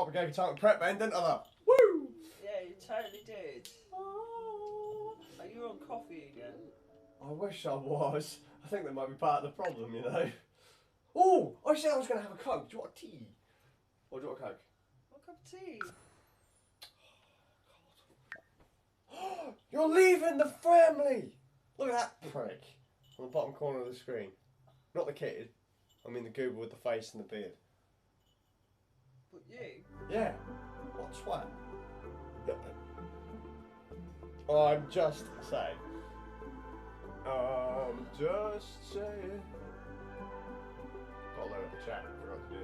proper gave you time to prep then, didn't I? Love? Woo! Yeah, you totally did. Are you on coffee again? I wish I was. I think that might be part of the problem, you know. Oh, I said I was going to have a Coke. Do you want a tea? Or do you want a Coke? What cup of tea? You're leaving the family! Look at that prick on the bottom corner of the screen. Not the kid. I mean the goober with the face and the beard. But you? Yeah. What twat? I'm just saying. I'm just saying. Got to load up the chat. Forgot to do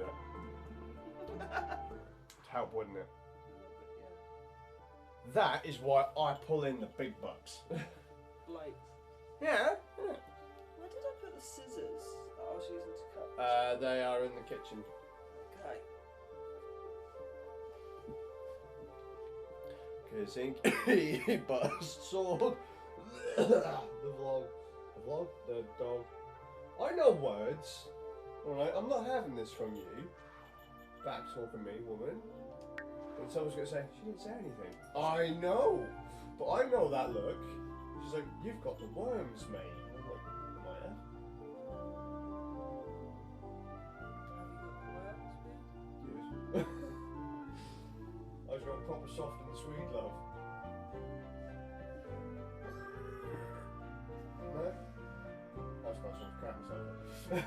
that. It'd help, wouldn't it? That is why I pull in the big bucks. Like. Yeah. Where did I put the scissors that I was using to cut? They are in the kitchen. Okay. Kissing bust sword. The vlog, the dog. I know words. Alright, I'm not having this from you. Back talking me, woman. And someone's gonna say, she didn't say anything. I know! But I know that look. She's like, you've got the worms, mate. I'm like, am I have? Yes. I was going proper soft and sweet, love. No? That's quite soft crap myself.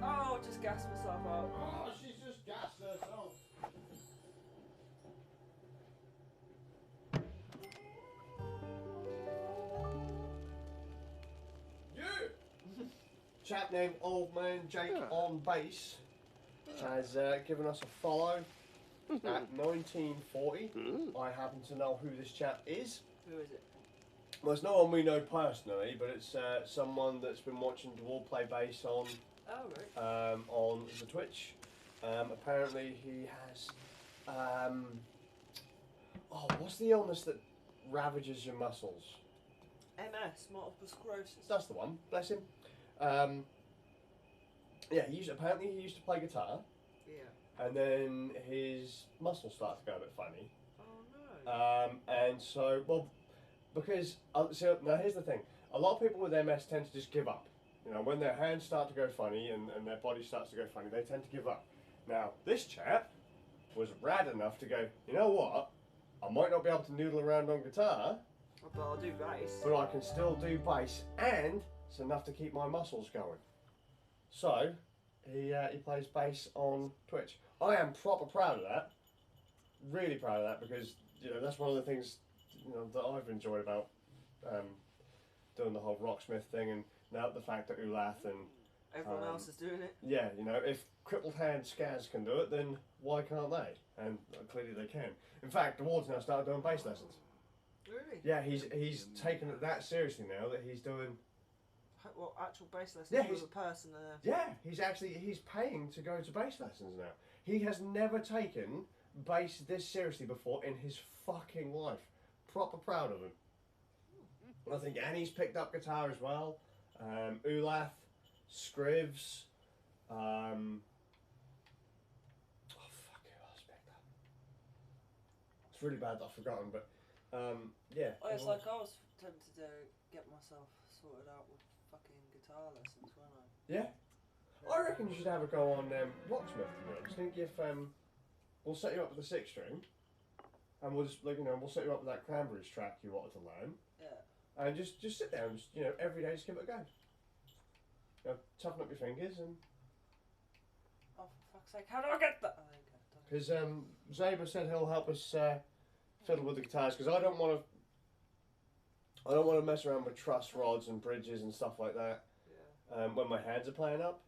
Oh, just gassed myself out. Oh, she's just gassed herself. You! Chap named Old Man Jake on bass has given us a follow at 1940. I happen to know who this chap is. Who is it? Well, it's no one we know personally, but it's someone that's been watching Dwarf play bass on on the Twitch. Apparently he has what's the illness that ravages your muscles? MS, multiple sclerosis. That's the one, bless him. Yeah, apparently he used to play guitar. Yeah. And then his muscles started to go a bit funny. Oh no. And so, well, because, so now here's the thing. A lot of people with MS tend to just give up. You know, when their hands start to go funny and their body starts to go funny, they tend to give up. Now, this chap was rad enough to go, you know what? I might not be able to noodle around on guitar, But I'll do bass. but I can still do bass, and it's enough to keep my muscles going. So, he plays bass on Twitch. I am proper proud of that. Really proud of that, because, you know, that's one of the things, you know, that I've enjoyed about doing the whole Rocksmith thing, and now the fact that Ulath and everyone else is doing it. yeah, you know, if crippled hand scaz can do it, then why can't they? And clearly they can. In fact, the Ward's now started doing bass lessons. Really? Yeah, he's taken it that seriously now that he's doing. What, actual bass lessons Yeah, with a person there? Yeah, he's paying to go to bass lessons now. He has never taken bass this seriously before in his fucking life. Proper proud of him. I think Annie's picked up guitar as well. Ulath, Scrivs. Oh fuck, who else picked up? It's really bad that I've forgotten, but yeah. Oh, it's like I was tempted to get myself sorted out with fucking guitar lessons, weren't I? Yeah. I reckon you should have a go on Rocksmith. To be honest. I think if we'll set you up with a 6-string, and we'll just we'll set you up with that Cranberries track you wanted to learn. Yeah. And just sit there and just, every day just give it a go. You know, toughen up your fingers and. Oh, for fuck's sake, how do I get that? Oh, there you go. Because Zaber said he'll help us fiddle with the guitars, because I don't want to mess around with truss rods and bridges and stuff like that. Yeah. When my hands are playing up.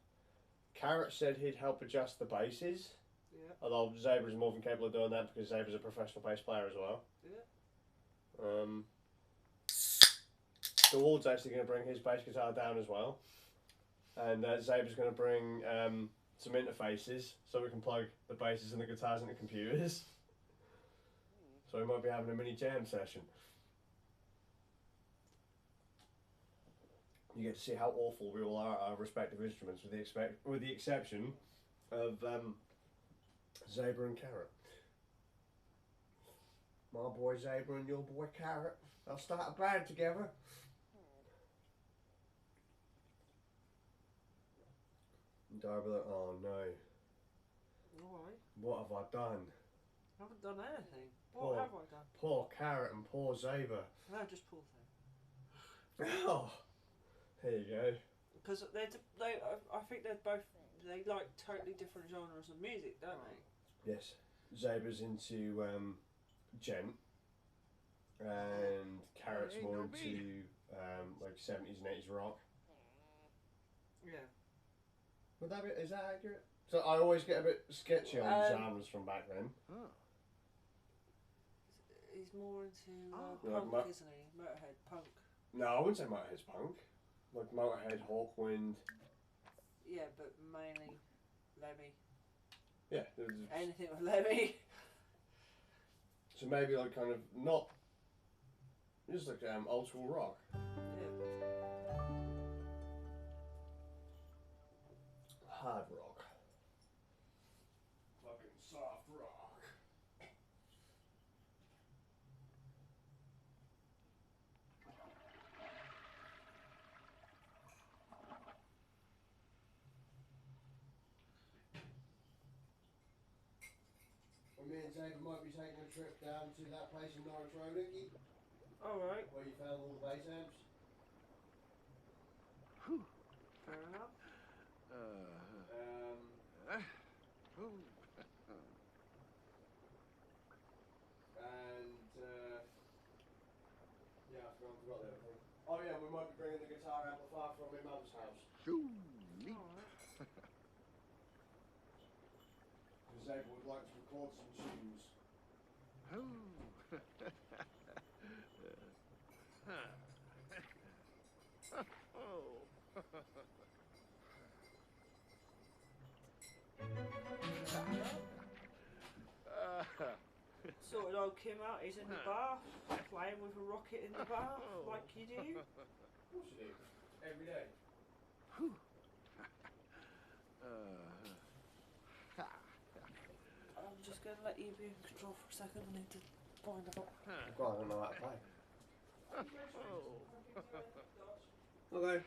Carrot said he'd help adjust the basses. Yeah. Although Zaber's more than capable of doing that because Zaber's a professional bass player as well. Yeah. The Ward's actually going to bring his bass guitar down as well. And Zaber's going to bring some interfaces so we can plug the basses and the guitars into computers. So we might be having a mini jam session. You get to see how awful we all are at our respective instruments, with the exception of Zebra and Carrot. My boy Zebra and your boy Carrot. They'll start a band together. And I'll be like, oh no. Why? What have I done? I haven't done anything. What Poor- have I done? Poor Carrot and poor Zebra. No, just poor thing. Oh, there you go. Because I think they like totally different genres of music, don't they? Yes. Zebra's into gent, and Carrot's more into like 70s and 80s rock. Yeah. Would that be, is that accurate? So I always get a bit sketchy on genres from back then. He's more into Yeah, punk, isn't he? Motorhead, punk. No, I wouldn't say Motorhead's punk. Like Motorhead, Hawkwind. Yeah, but mainly Lemmy. Yeah. Anything with Lemmy. So maybe like kind of not just like old school rock. Yeah. Hard rock. Fucking soft rock. Well, me and David might be taking a trip down to that place in Norwich Road, Icky, Alright. where you found all the bass amps. Fair enough. Yeah, I forgot the other thing. Oh yeah, we might be bringing the guitar amplifier from my mum's house. Because Zebra would like to record some tunes. Sorted old Kim out, he's in the bath, playing with a rocket in the bath, like you do. Of course you do. Every day. I'm just going to let you be in control for a second. I need to find out. God, I don't know how to play. Okay.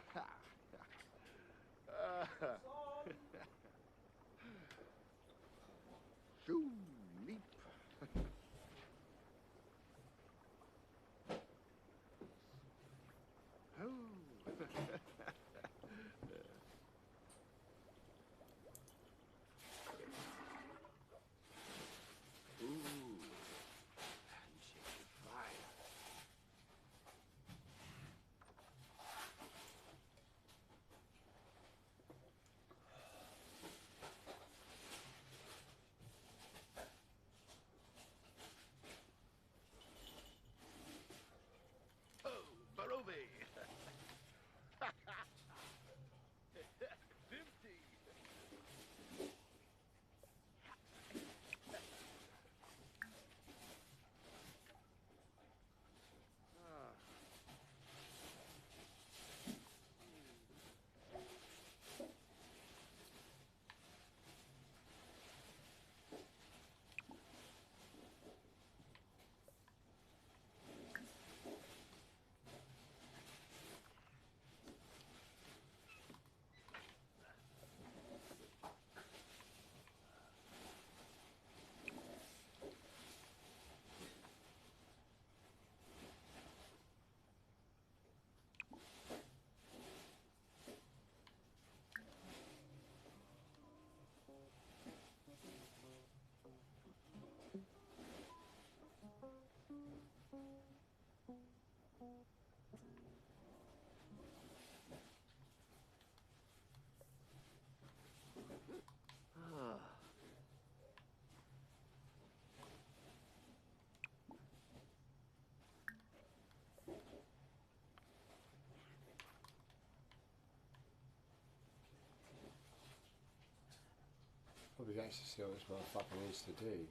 Probably actually see what this motherfucker needs to do.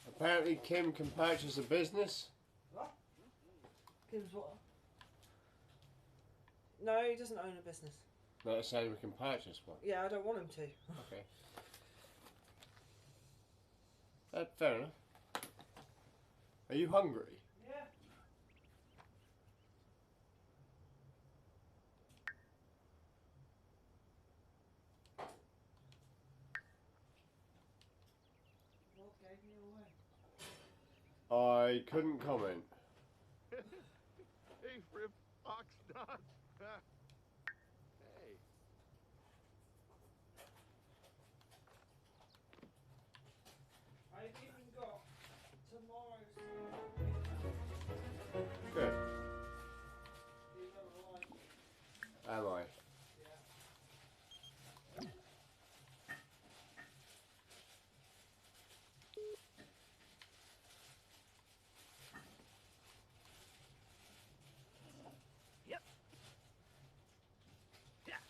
Apparently Kim can purchase a business. What? Kim's what? No, he doesn't own a business. No, they're saying we can purchase one. Yeah, I don't want him to. Okay. Fair enough. Are you hungry? Yeah. What gave you away? I couldn't comment. Hey, Rip Oxnard. Hey. I've even got tomorrow's. Good. You're gonna like it. Am I? Yeah. Yep. Yeah.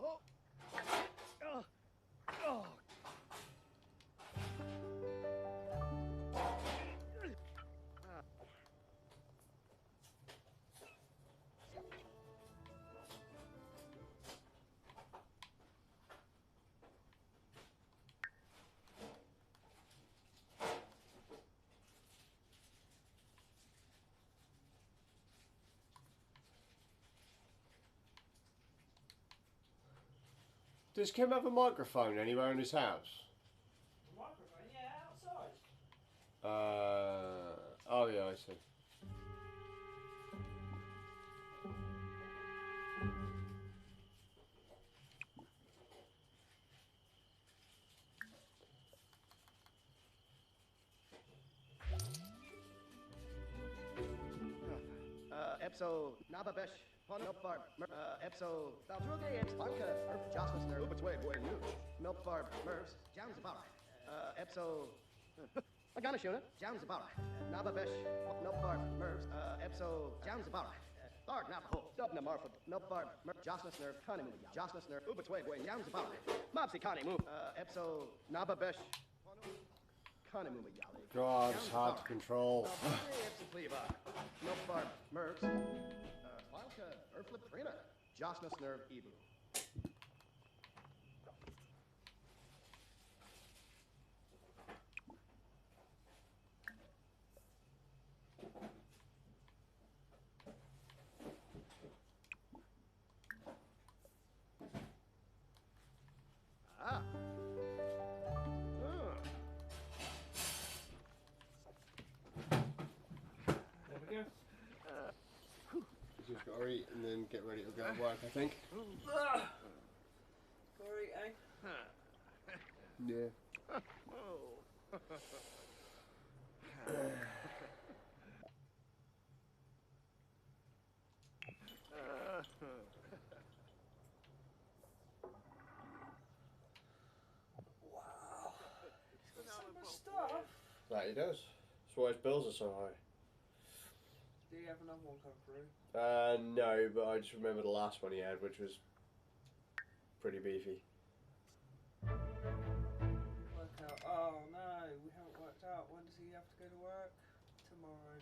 Oh. Oh. Does Kim have a microphone anywhere in his house? The microphone, yeah, outside. Oh yeah, I see. Epso Nababesh Ponopbarb Epso Valdruge Eps Banka Jocelyn Nerve Ubetway Boy News Milkbarb Mervs Janzabara Epso Aganashuna Janzabara Nababesh Milkbarb Mervs Epso Janzabara Bard Navajo Dubna Marfa Milkbarb Jocelyn Nerve Kanimu Jocelyn Nerve Ubetway Boy Janzabara Mobsy Kanimu Epso Nababesh Kanimu Yale God, it's hard to control. Milkbarb Mervs Valka Erfliprina Jocelyn Nerve Ebu Ah. There we go. Just got to eat and then get ready to go to work, I think. Corey, eh? Yeah. Wow. He's got so much stuff. That he does. That's why his bills are so high. Do you have another one come through? No, but I just remember the last one he had, which was pretty beefy. Work out. Oh no, we haven't worked out. When does he have to go to work? Tomorrow.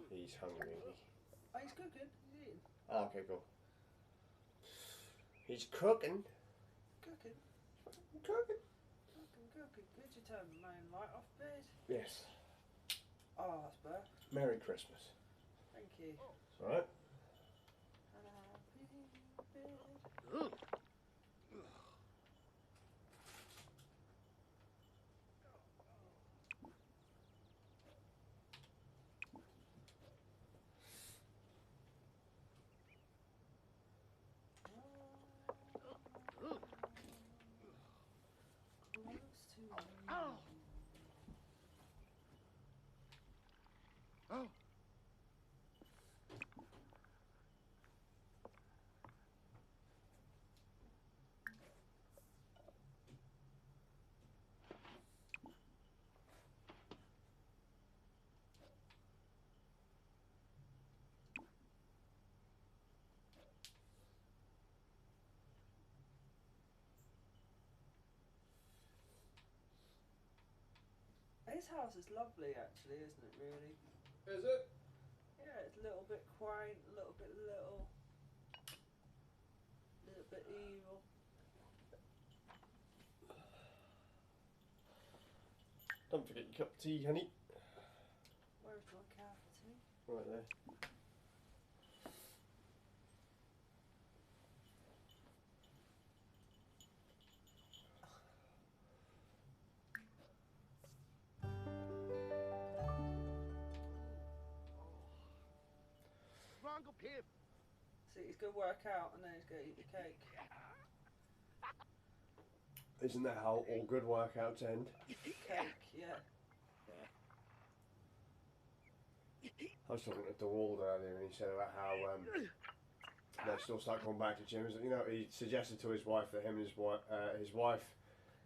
He's hungry. Oh, he's cooking. He's eating. Oh, okay, cool. He's cooking. Cooking. Cooking. Cooking. Good to turn the main light off, bed. Yes. Oh, that's better. Merry Christmas. Thank you. It's alright. Happy bed. This house is lovely, actually, isn't it? Really. Is it? Yeah, it's a little bit quaint, a little bit little bit evil. Don't forget your cup of tea, honey. Where's my cup of tea? Right there. Uncle Pip. So he's going to work out and then he's going to eat the cake. Isn't that how all good workouts end? Cake, yeah. I was talking to DeWald earlier and he said about how they still start coming back to gyms. You know, he suggested to his wife that him and his wife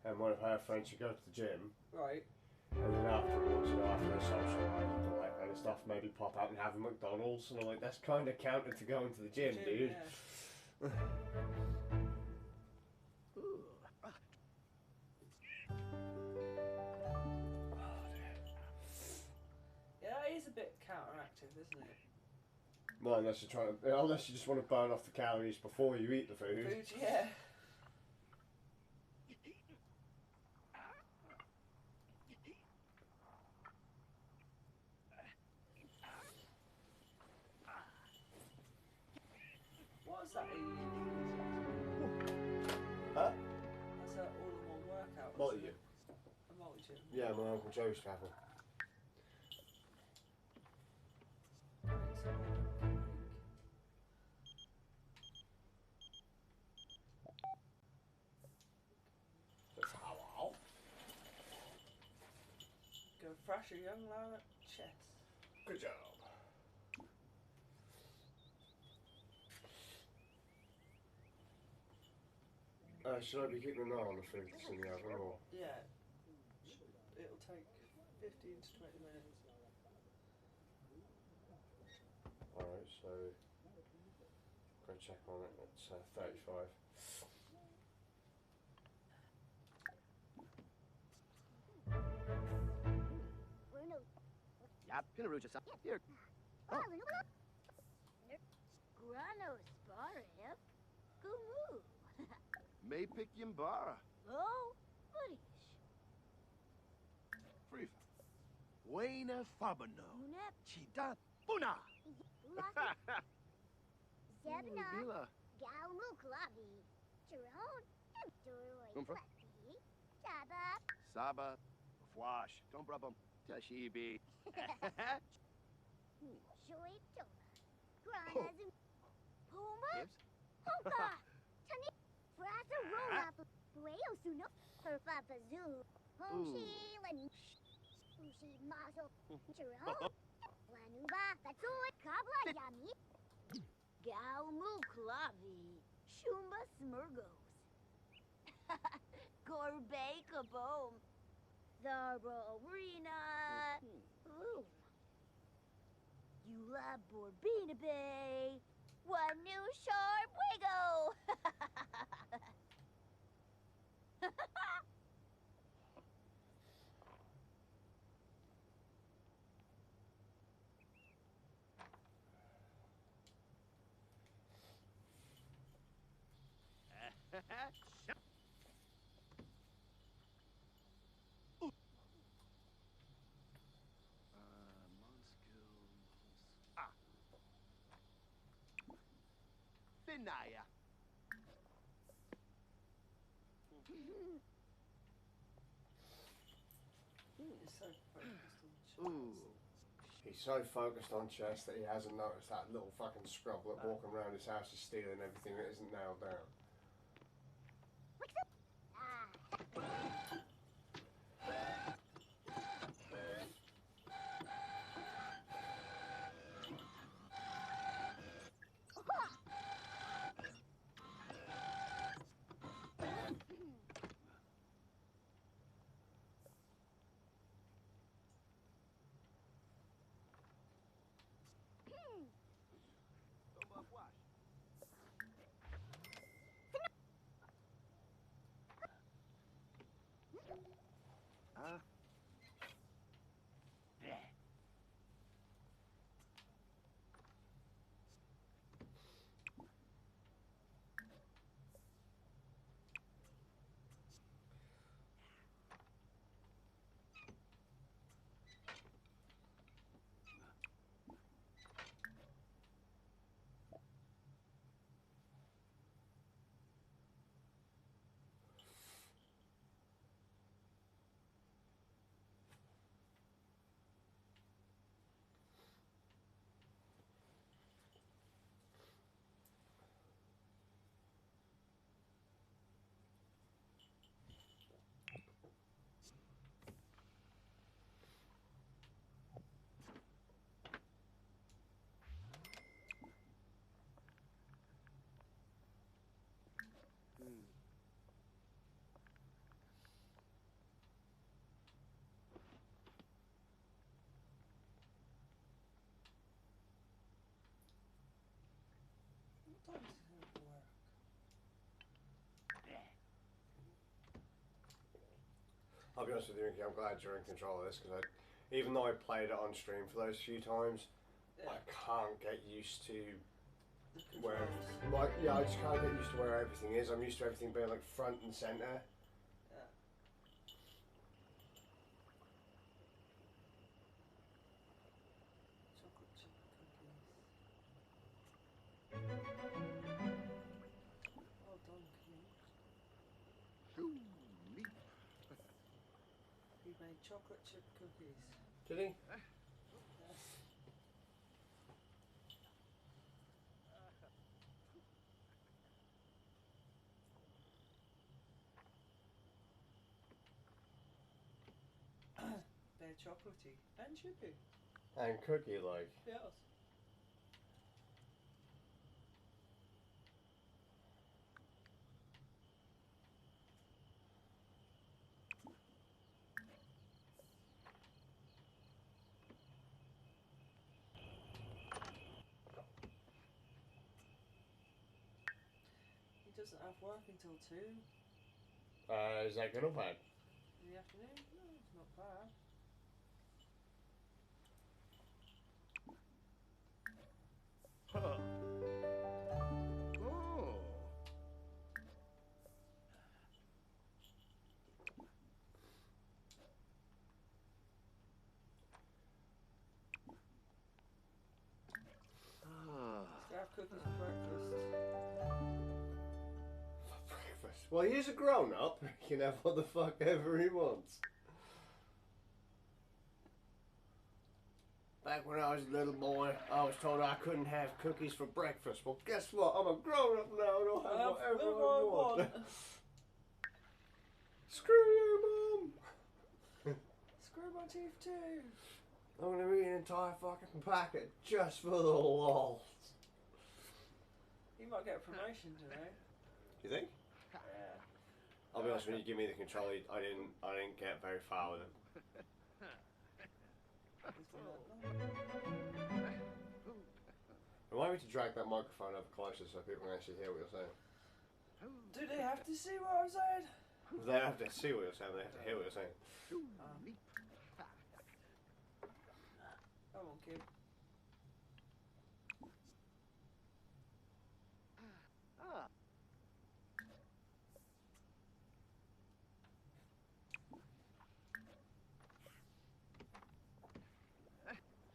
and one of her friends should go to the gym. Right. And then afterwards, you know, after a social life and all that kind of stuff, maybe pop out and have a McDonald's. And I'm like, that's kind of counter to going to the gym, dude. Yeah. Yeah, that is a bit counteractive, isn't it? Well, unless you just want to burn off the calories before you eat the food. Food, yeah. What's that? Huh? That's an all-in-one workout. Multi-gym. A multi-gym. Yeah, my Uncle Joe's travel. Go thrash a young lad at chess. Good job. Should I be keeping an eye on the food that's in the oven, or? Yeah. It'll take 15 to 20 minutes. Alright, so go check on it. It's 35. Yep, Pinaruja, son. Here. Oh. Grano Sparif, Gumu. May pick Yimbara. Oh, Budish. Frifa. Wayna Fabano. Unep, Chita Puna. Zebna, Bila. Galmu Klavi, Jerome, Duroi Umfra. Klavi, Jabba, Saba. Fwash. Don't rub 'em. Tashibi. Joy Toma, Granazum, Puma, Gibbs? Hoka, Tani, Frasa Rola, Bueo Suno, Perfa Bazoo, Hoshi, Ushi Mazo, Jerome, Lanuba, Batsoy, Kabla Yami, Galmu Klavi, Shumba Smurgos, Gorbe Kabom, Tharbro Arena, Ooh. Eula Borbina Bay, one new sharp wiggle. Finaya. It's so focused on chess. Ooh. He's so focused on chess that he hasn't noticed that little fucking scrublet walking around his house is stealing everything that isn't nailed down. I'll be honest with you, Ricky, I'm glad you're in control of this because even though I played it on stream for those few times, Yeah. I can't get used to The where, controls. I just can't get used to where everything is. I'm used to everything being like front and center. Yeah. Chocolate chip cookies. Well done, King. Shoo, meat. He made chocolate chip cookies. Did he? Yes. They're chocolatey and chippy. And cookie like. Yes. He doesn't have work until 2 Is that good or bad? in the afternoon. No, it's not bad. Huh. Oh. Ah. Let's go have cookies for breakfast. For breakfast. Well, he is a grown up. He can have what the fuck ever he wants. Back when I was a little boy, I was told I couldn't have cookies for breakfast. Well, guess what? I'm a grown up now and I'll have whatever I want. Screw you, Mum! Screw my teeth too. I'm gonna eat an entire fucking packet just for the lols. You might get a promotion today. You think? Yeah. I'll be honest, when you give me the control, I didn't get very far with it. It's been that long. Remind me to drag that microphone up closer so people can actually hear what you're saying. Do they have to see what I'm saying? They don't have to see what you're saying, they have to hear what you're saying. Shoo, meat. Come on, kid. Ah.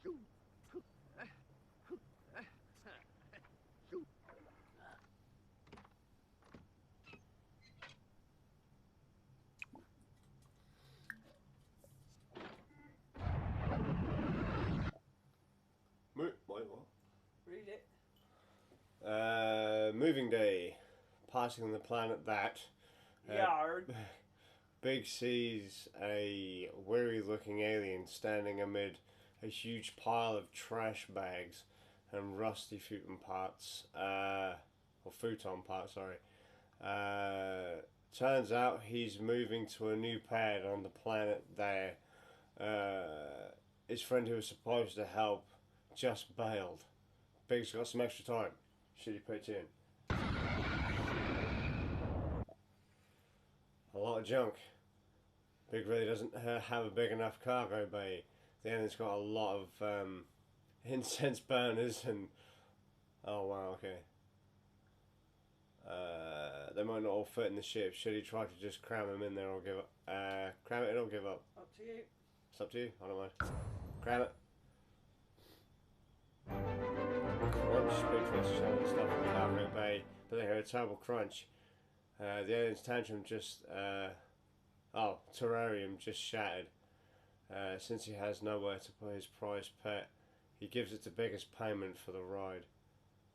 Shoo. Shoo. Wait, what? Read it. Moving day. Passing the planet that. Yard. Big sees a weary looking alien standing amid a huge pile of trash bags and rusty futon parts. Or futon parts, sorry. Turns out he's moving to a new pad on the planet there. His friend who was supposed to help just bailed. Big's got some extra time. Should he pitch in? A lot of junk. Big really doesn't have a big enough cargo bay. The alien's got a lot of incense burners and... Oh wow, okay. They might not all fit in the ship. Should he try to just cram them in there or give up? Cram it in or give up? Up to you. It's up to you, I don't mind. Cram it. Crunch, speechless, showing stuff in the cargo bay, but they hear a terrible crunch. The alien's tantrum just, terrarium just shattered. Since he has nowhere to put his prized pet, he gives it the biggest payment for the ride.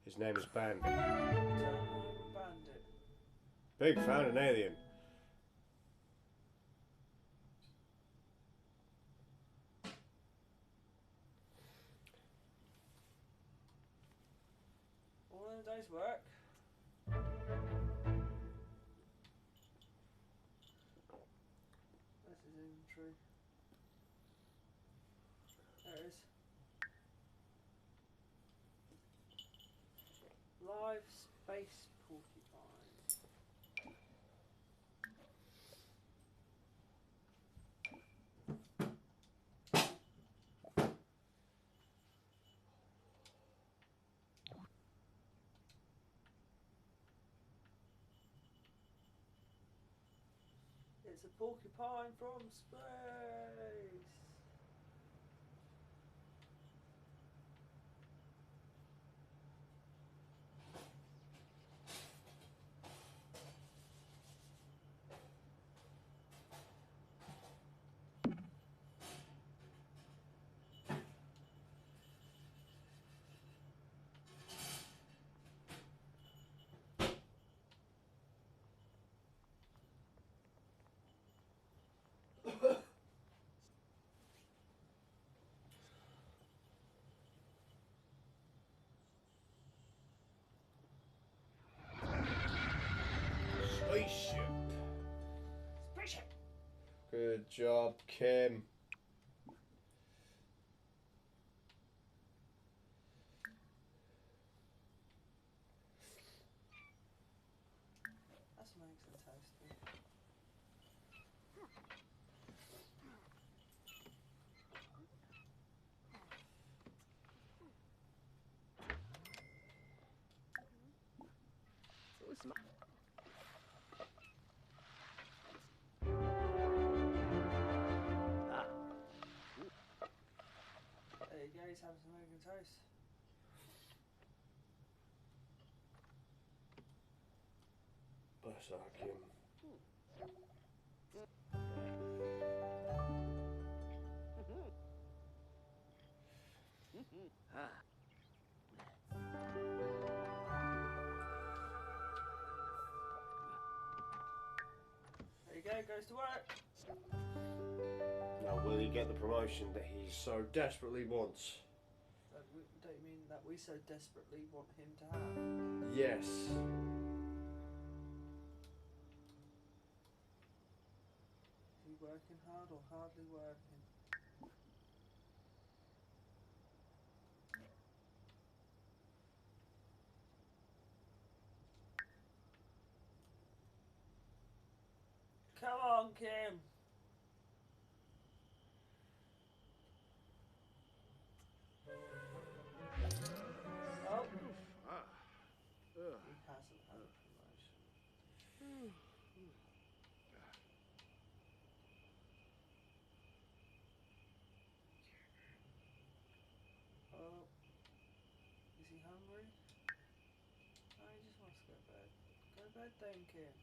His name is Bandit. Bandit. Big found an alien. All in a day's work. This is inventory. There it is. Live space porcupine. It's a porcupine from space. Spaceship. Spaceship. Good job, Kim. That's makes it tasty. So smart. Ah. There you go, he's having some egg and toast. Bless our Kim. Ah. There you go, goes to work. Now, will he get the promotion that he so desperately wants? Don't you mean that we so desperately want him to have? Yes. Is he working hard or hardly working? Come on, Kim. Oh, Ah. he hasn't had a promotion. Oh, is he hungry? No, he just wants to go to bed. Go to bed then, Kim.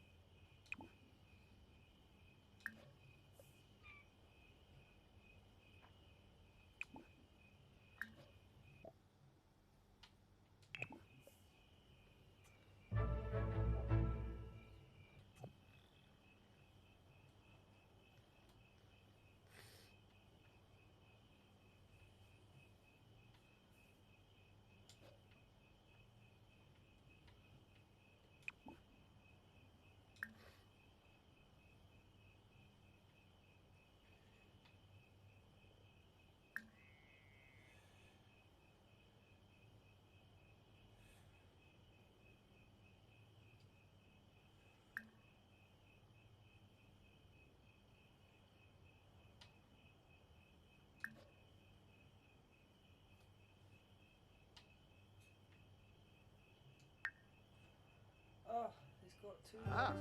Oh, he's got 2 days Ah. off.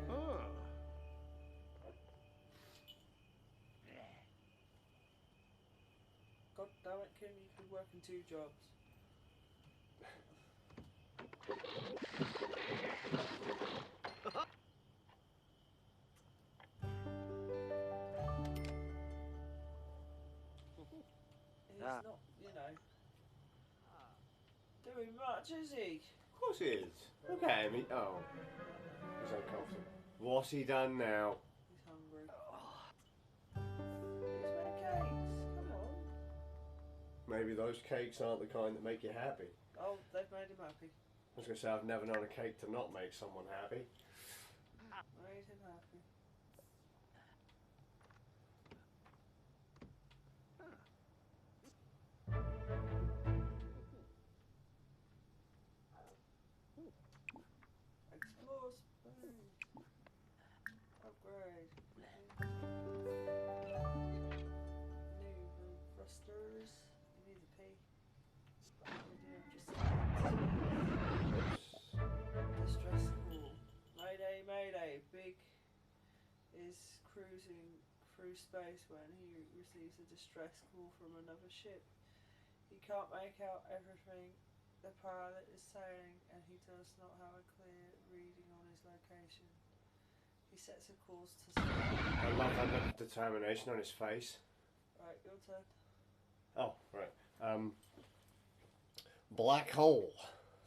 Ah. God damn it, Kim, you could be working 2 jobs. He's Ah. not, you know, doing much, is he? Of course he is. Look at him. Oh, he's uncomfortable. What's he done now? He's hungry. He's made cakes. Come on. Maybe those cakes aren't the kind that make you happy. Oh, they've made him happy. I was going to say, I've never known a cake to not make someone happy. Made him happy. Explore space. Upgrade. New thrusters. You need to pee. Distress call. Mayday, mayday. Big cruising through space when he receives a distress call from another ship. He can't make out everything the pilot is saying, and he does not have a clear reading on his location. He sets a course to space. I love that look of determination on his face. Right, your turn. Oh, right. Black hole.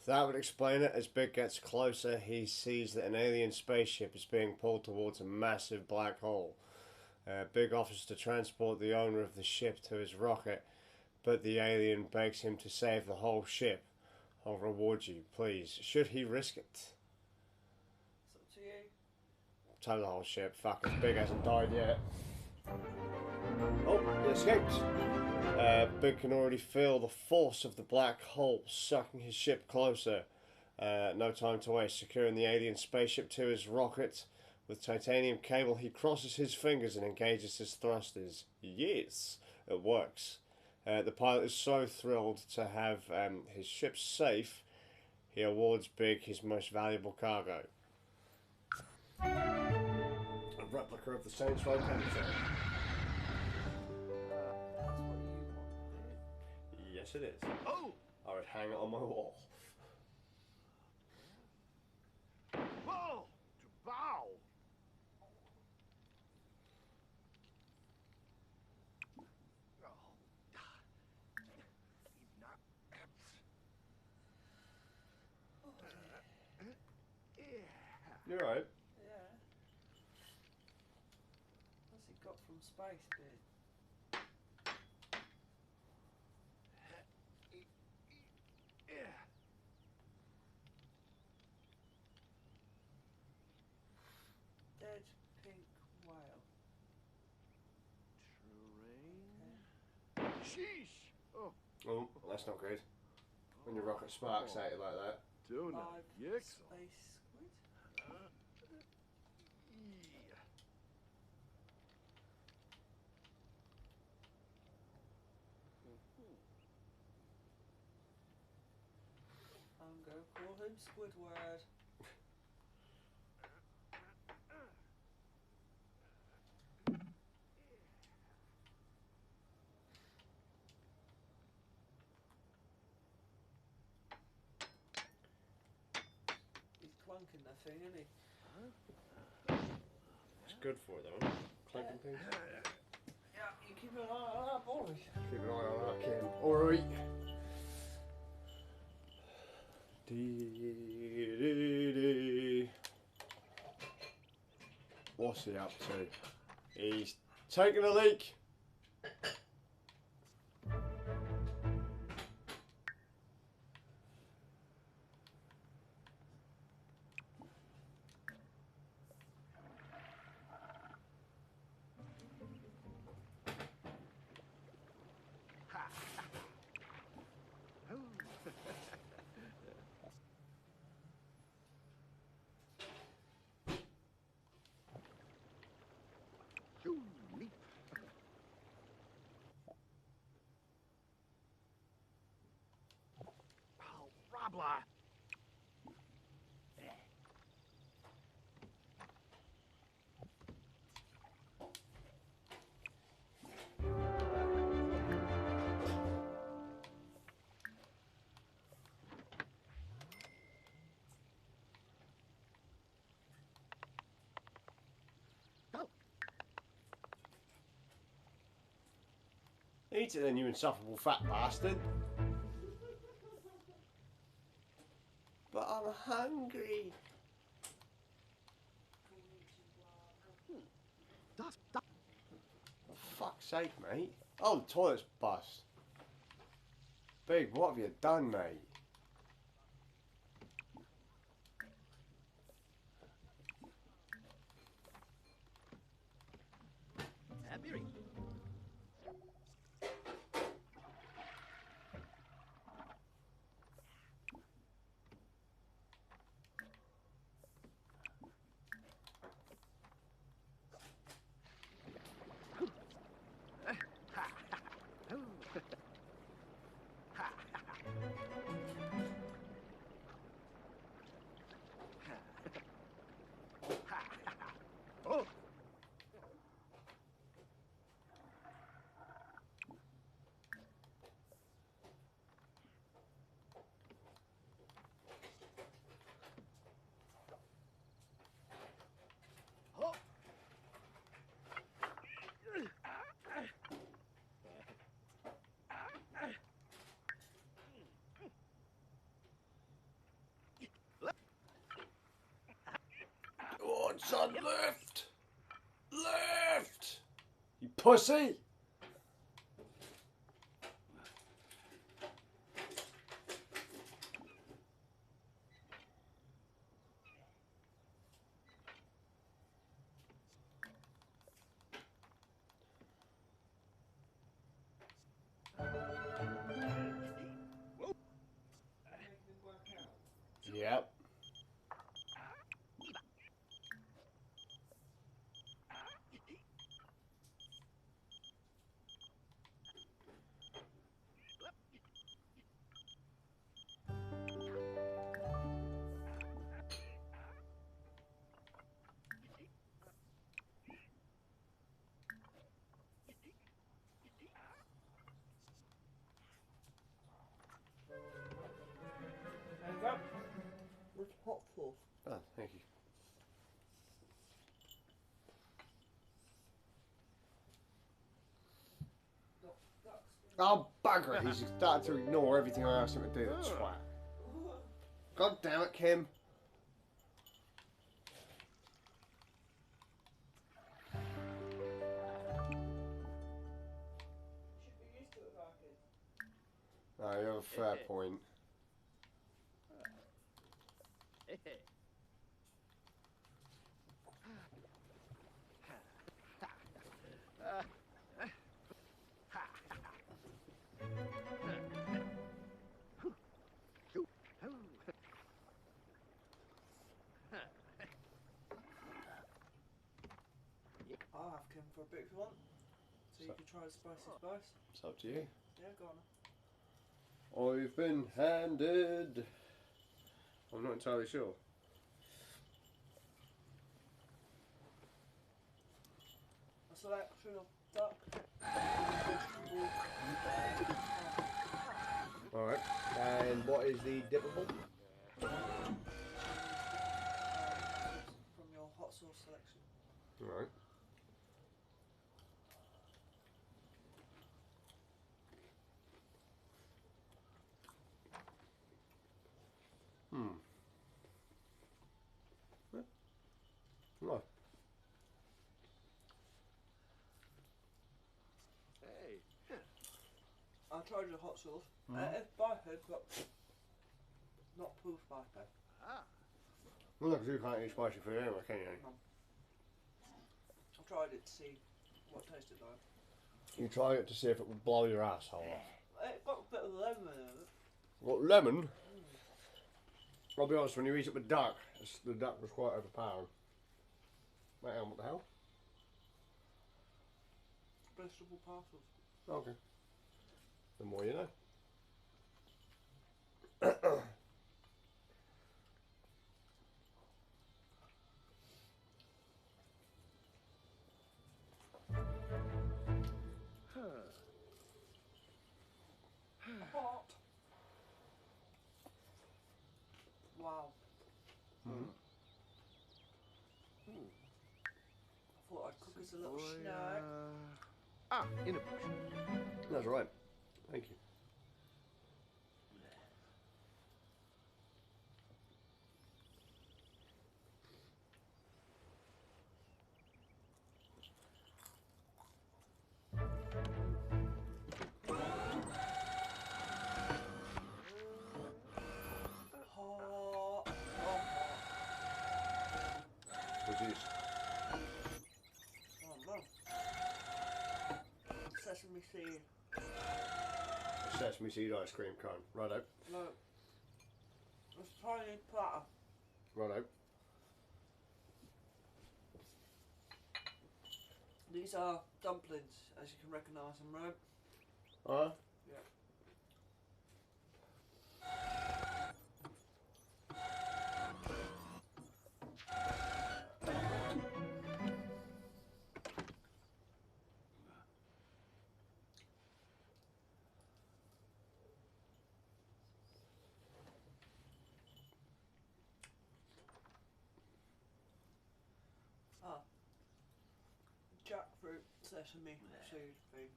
That would explain it. As Big gets closer, he sees that an alien spaceship is being pulled towards a massive black hole. Big offers to transport the owner of the ship to his rocket, but the alien begs him to save the whole ship. I'll reward you, please. Should he risk it? It's up to you. Tow the whole ship. Fuck it. Big hasn't died yet. Oh, he escaped. Big can already feel the force of the black hole sucking his ship closer. No time to waste. Securing the alien spaceship to his rocket with titanium cable, he crosses his fingers and engages his thrusters. Yes, it works. The pilot is so thrilled to have his ship safe, he awards Big his most valuable cargo. A replica of the Saints Row Cancer. That's what you want. Yes, it is. Oh! I would hang it on my wall. Whoa! To bow! You're right. Yeah. What's he got from space, dude? Dead pink whale. Terrain. Sheesh! Oh, Oh, that's not good. When your rocket sparks at you like that. tuna. Live Yixel. space squid. I'm gonna call him Squidward. He's clunking that thing, isn't he? It's good for it though. Clanking things. Yeah, you keep an eye on that boy. Keep an eye on that kid. Alright. Dee. What's he up to? He's taking a leak. Blah. Eat it then, you insufferable fat bastard. But I'm hungry. For fuck's sake, mate. Oh, the toilet's bust. Big, what have you done, mate? Pussy! Yep. There you go. With hot sauce. Oh, thank you. Oh, bugger it. He's starting to ignore everything I asked him to do, that twat. God damn it, Kim. Should be used to it with our kids. No, you have a fair point. I'll have Kim for a bit if you want. So you can try the spicy spice. It's up to you. Yeah, go on. I've been handed. I'm not entirely sure. A selection of duck, vegetable, Alright. And what is the dippable? from your hot sauce selection. Alright. No. Hey. I tried the hot sauce. It's spicy, but not too spicy. Well, look, you can't eat spicy food anyway, can you? I tried it to see what it tasted like. You try it to see if it would blow your asshole off. It got a bit of lemon in it. What, lemon? I'll be honest, when you eat it with duck, the duck was quite overpowering. Wait, hang on, what the hell? Vegetable parcels. Okay. The more you know. Hot. Wow. I thought I'd cook us a little snack. In a bush. That's right. Thank you. Hot. What's this? Oh no. Sesame seed. A sesame seed ice cream cone. Righto. Look. It's a tiny platter. Righto. These are dumplings, as you can recognise them, right? Yeah. Jackfruit sesame seed thing.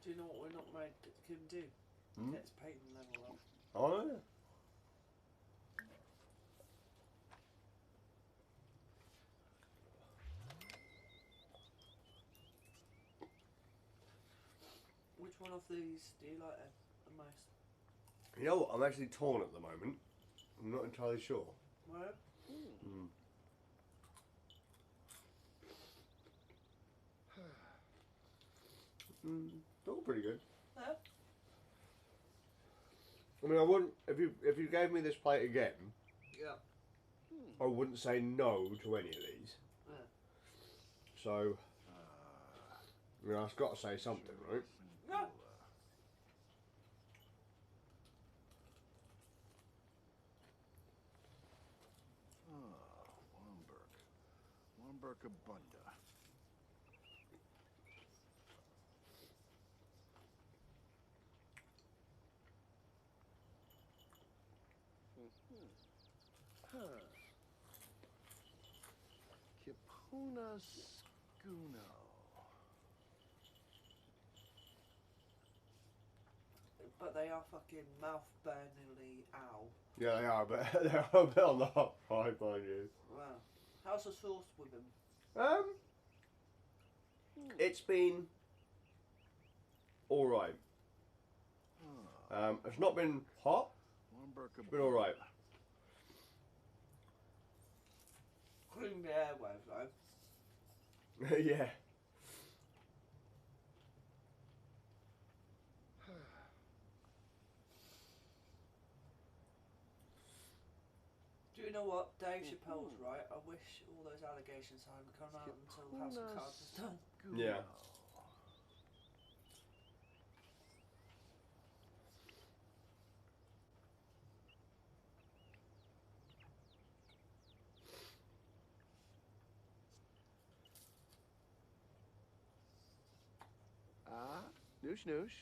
Do you know what we're not made him do? Hmm? Gets Peyton level up. Oh, yeah. Which one of these do you like the most? You know what? I'm actually torn at the moment. I'm not entirely sure. Right? Mm. They're all pretty good. Yeah. I mean, I wouldn't if you gave me this plate again, Yeah. I wouldn't say no to any of these. Yeah. So, you know, I've got to say something, right? Yeah. Wamberg Abunda. Kipuna Skuno. But they are fucking mouth-burningly ow. Yeah, they are, but they are a bit on the hot side, mind you. Wow. How's the sauce with them? It's been all right. It's not been hot. It's been all right. Clean the airwaves though. Yeah. Do you know what? Dave Chappelle's right. I wish all those allegations hadn't come out until House of Cards was done. Yeah. Noosh noosh.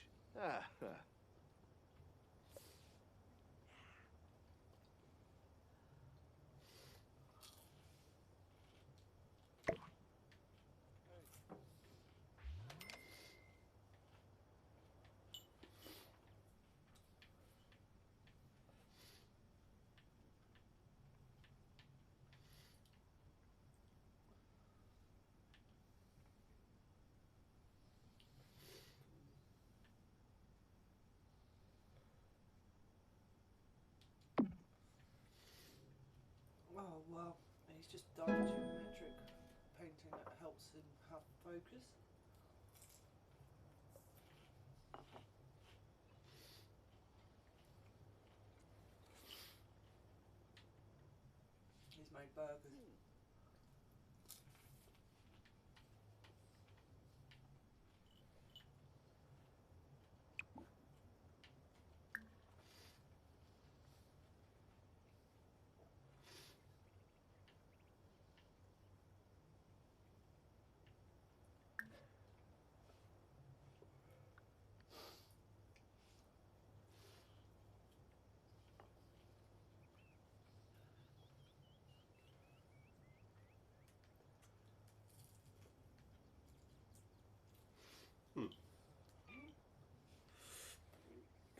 Oh well, he's just done geometric painting that helps him have focus. He's made burgers.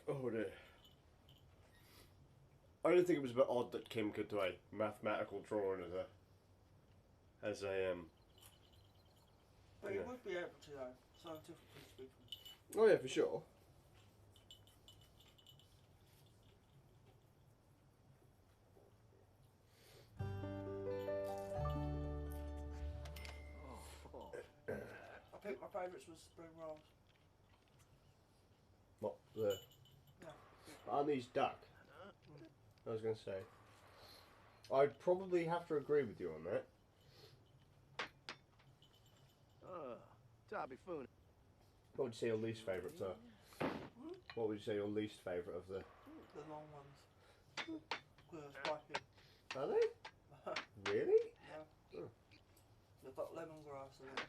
Oh dear. I did think it was a bit odd that Kim could do a mathematical drawing as a But you Yeah. would be able to though, scientifically speaking. Oh yeah, for sure. I think my favourites was spring rolls. What the? Yeah. Aren't these duck? I was going to say. I'd probably have to agree with you on that. Tabby Foon. What would you say your least favourites are? What would you say your least favourite of the? The long ones. Because they're spicy. Are they? Really? Yeah. Oh. They've got lemongrass in them.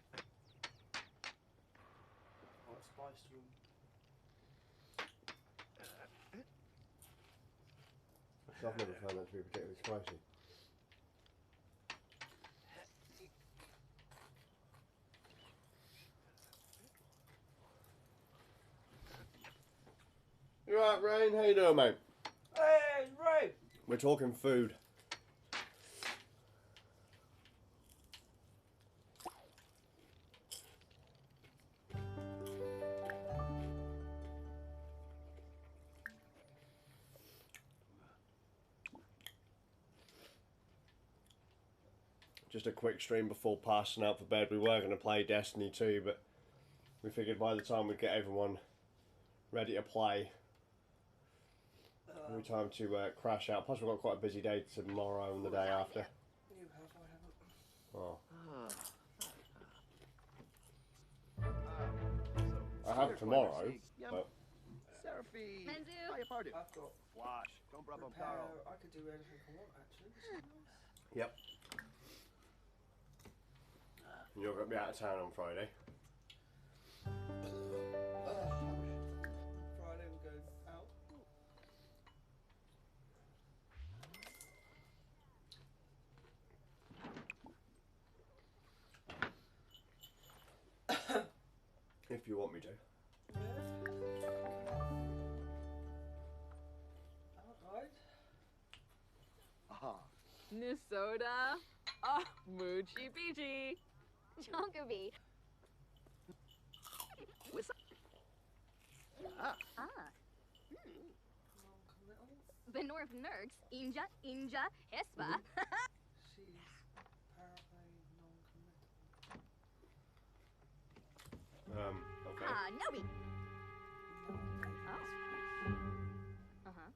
Or spice to them. I've never found that to be particularly spicy. You alright, Rain? How you doing, mate? Hey, Ray! We're talking food. Just a quick stream before passing out for bed. We were going to play Destiny 2, but we figured by the time we get everyone ready to play, it'll be time to crash out. Plus we've got quite a busy day tomorrow and the day after. You have, I haven't. Oh. So, I have tomorrow, Yum. but Seraphy. Manzu. How you party? I've got Flash. Don't rub 'em, repair. pal. I could do anything I want, actually. This is nice. yep. You're going to be out of town on Friday. Friday we'll go out. If you want me to. Yeah. Alright. Aha. Nisoda. Oh, Moochie Peachy. Chonkaby. Ah, Non-committal. Benorf Nurks. Inja. Hespa. She's apparently non-committal. Okay. Nobi. No. Uh-huh.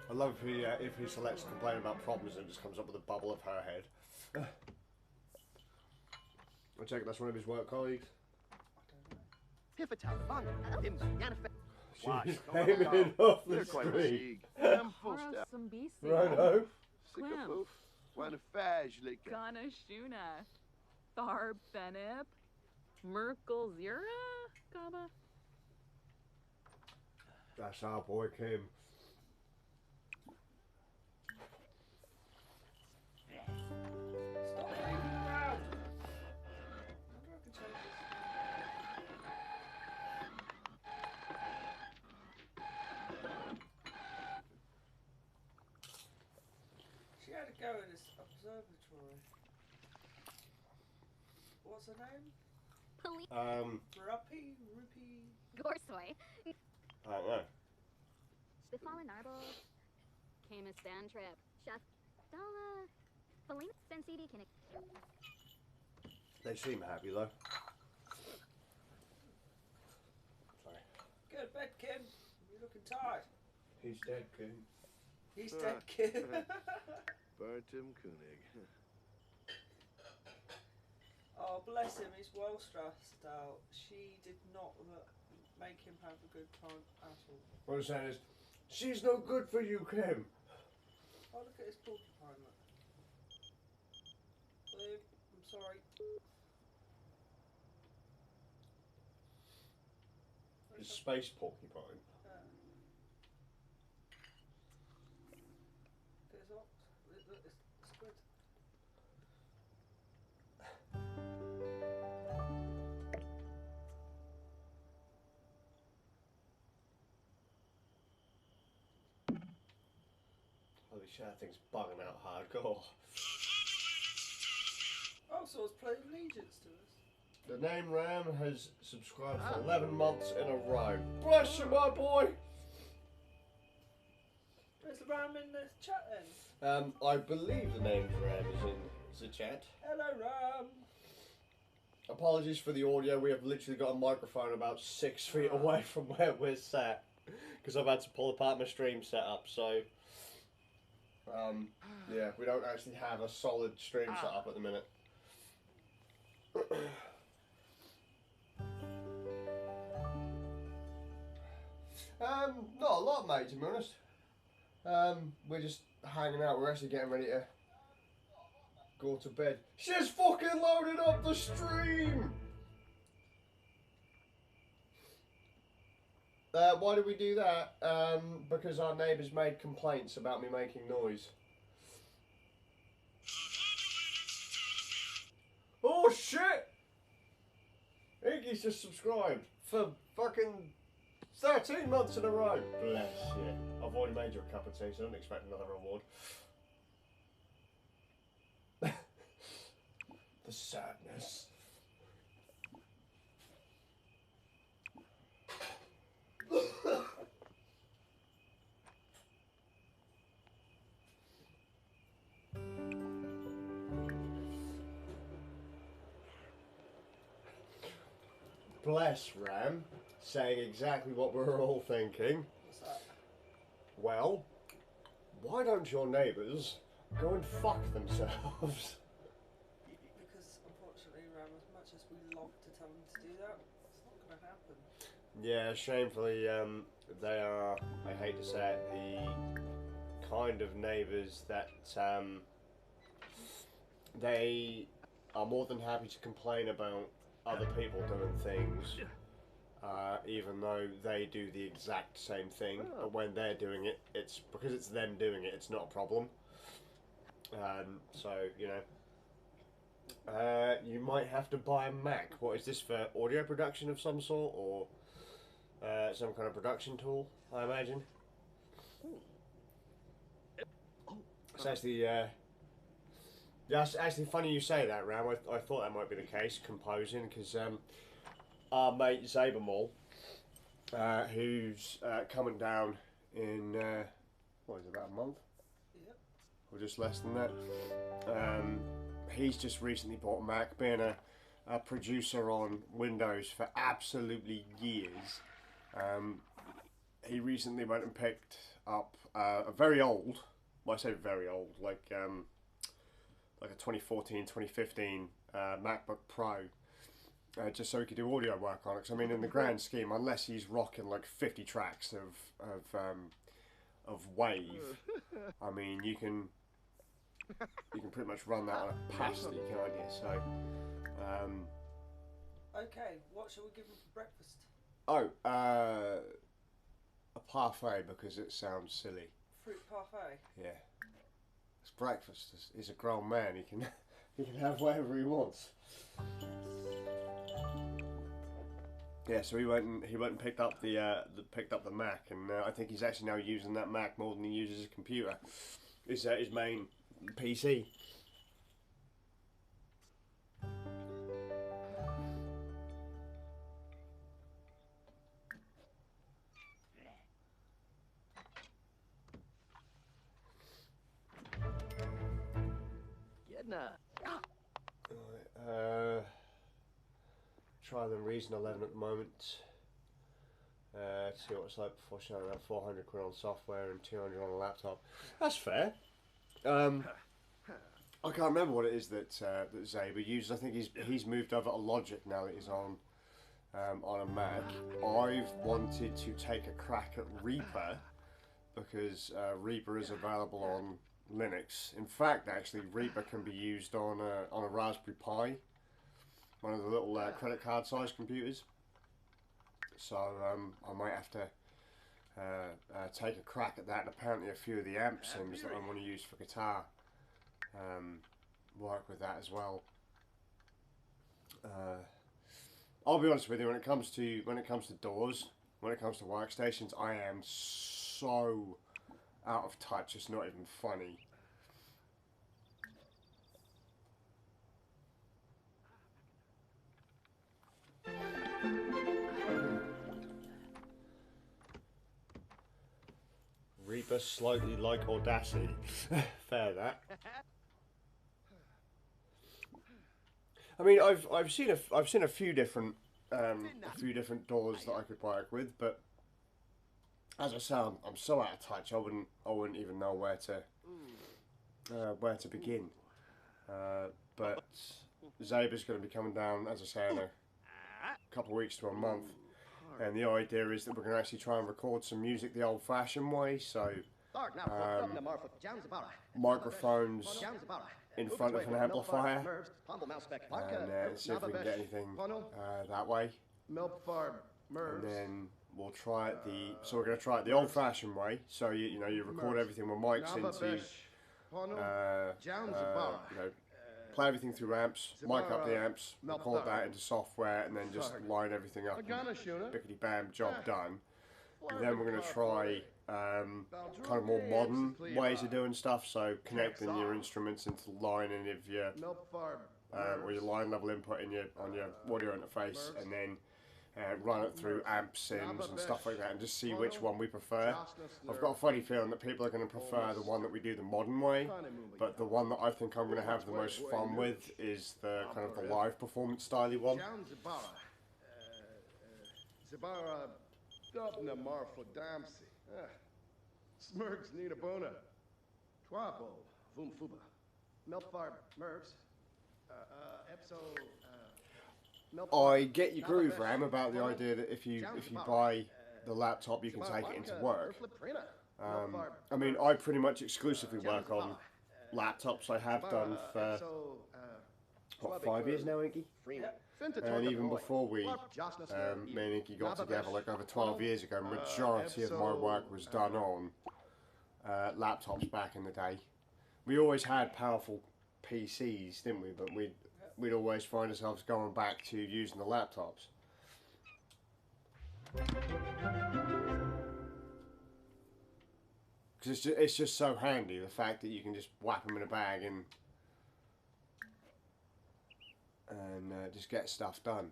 I love if he selects complain about problems and it just comes up with a bubble of her head. I check that's one of his work colleagues. Pivotal. Bang. Dim. Yanafe. Flash. She's Don't rub 'em, aiming pal. off the You're quite street. fatigued. Full Haro step. Sumbisi. Righto. Sycophoof. Wanna faj like Ghana Shuna. Thar Benip. Merkel Zira. Gaba. That's our boy Kim. Stop moving around! I wonder if I can change this. She had to go in this observatory. What's her name? Police. Ruppy? Gorsoy. I don't know. Stefala Narble. Camus Dantrip. Chef. Dala. Felina Sensidi Kinnick. They seem happy though. Sorry. Go to bed, Kim. You're looking tired. He's dead, Kim. He's dead, Kim. Burnt him Koenig. Oh, bless him. He's well stressed out. She did not make him have a good time at all. What I'm saying is, she's no good for you, Kim. Oh, look at his porcupine, look. Babe, I'm sorry. It's space porcupine. Get his ox. Look, it's good. Holy shit, that thing's bugging out hardcore. Oh, so it's playing allegiance to us. The name Ram has subscribed for 11 months in a row. Bless you, my boy! Is Ram in the chat then? I believe the name Ram is in the chat. Hello, Ram. Apologies for the audio, we have literally got a microphone about 6 feet away from where we're sat. Because I've had to pull apart my stream setup, so... yeah, we don't actually have a solid stream setup at the minute. Not a lot, mate, to be honest. We're just hanging out. We're actually getting ready to go to bed. She's fucking loaded up the stream! Why did we do that? Because our neighbours made complaints about me making noise. Oh shit! he's just subscribed for fucking 13 months in a row. Bless you. I've already made you a cup of tea, so I don't expect another reward. The sadness. Bless Ram, saying exactly what we're all thinking. What's that? Well, why don't your neighbours go and fuck themselves? Because unfortunately, Ram, as much as we love to tell them to do that, it's not going to happen. Yeah, shamefully, they are, I hate to say it, the kind of neighbours that they are more than happy to complain about other people doing things, even though they do the exact same thing. But when they're doing it, it's because it's them doing it. It's not a problem. So you know, you might have to buy a Mac. What is this for? Audio production of some sort, or some kind of production tool? I imagine. It's actually, yeah, it's actually funny you say that, Ram. I thought that might be the case, composing, because our mate Zabermall, who's coming down in, what is it, about a month? Yep. Or just less than that. He's just recently bought a Mac, being a producer on Windows for absolutely years. He recently went and picked up a very old, well, I say very old, like a 2014, 2015 MacBook Pro, just so he could do audio work on it. Because I mean, in the grand scheme, unless he's rocking like 50 tracks of wave, I mean, you can pretty much run that on a pasty, can't you? So, Okay, what shall we give them for breakfast? a parfait, because it sounds silly. Fruit parfait. Yeah. It's breakfast. He's a grown man. He can have whatever he wants. Yeah. So he went and picked up the Mac, and I think he's actually now using that Mac more than he uses his computer. His main PC. Try them Reason 11 at the moment. See what it's like before showing out 400 quid on software and 200 on a laptop. That's fair. I can't remember what it is that Zaber uses. I think he's moved over to Logic now that he's on a Mac. I've wanted to take a crack at Reaper, because Reaper is available on Linux. In fact, actually, Reaper can be used on a Raspberry Pi, one of the little credit card size computers. So I might have to take a crack at that. And apparently, a few of the amp sims that I want to use for guitar work with that as well. I'll be honest with you, when it comes to doors, when it comes to workstations, I am so out of touch. It's not even funny. Reaper slightly like Audacity. Fair that. I mean, I've seen a few different doors that I could work with, but as I say, I'm so out of touch. I wouldn't even know where to begin. But Zaber's going to be coming down, as I say, in a couple of weeks to a month, and the idea is that we're going to actually try and record some music the old-fashioned way. So microphones in front of an amplifier, and see if we can get anything that way. And then we'll try it we're going to try it the old-fashioned way. So you record everything with mics into play everything through amps, mic up the amps, record that into software, and then just line everything up. Bickety bam, job done. And then we're going to try kind of more modern ways of doing stuff. So connecting your instruments into the line and of your or your line level input in on your audio interface, and then run it through amp sims and stuff like that, and just see which one we prefer. I've got a funny feeling that people are going to prefer the one that we do the modern way, but the one that I think I'm going to have the most fun with is the kind of the live performance style one. Zabara Dubna Marfo Damsi. Smurgs Nina Bona. Twabo Vumfuba. Melfar Mervs. I get your groove, Ram, about the idea that if you buy the laptop, you can take it into work. I mean, I pretty much exclusively work on laptops. I have done for what, 5 years now, Inky? And even before we, me and Inky got together, like over 12 years ago, majority of my work was done on laptops back in the day. We always had powerful PCs, didn't we? But we'd always find ourselves going back to using the laptops. Because it's just so handy, the fact that you can just whack them in a bag and just get stuff done.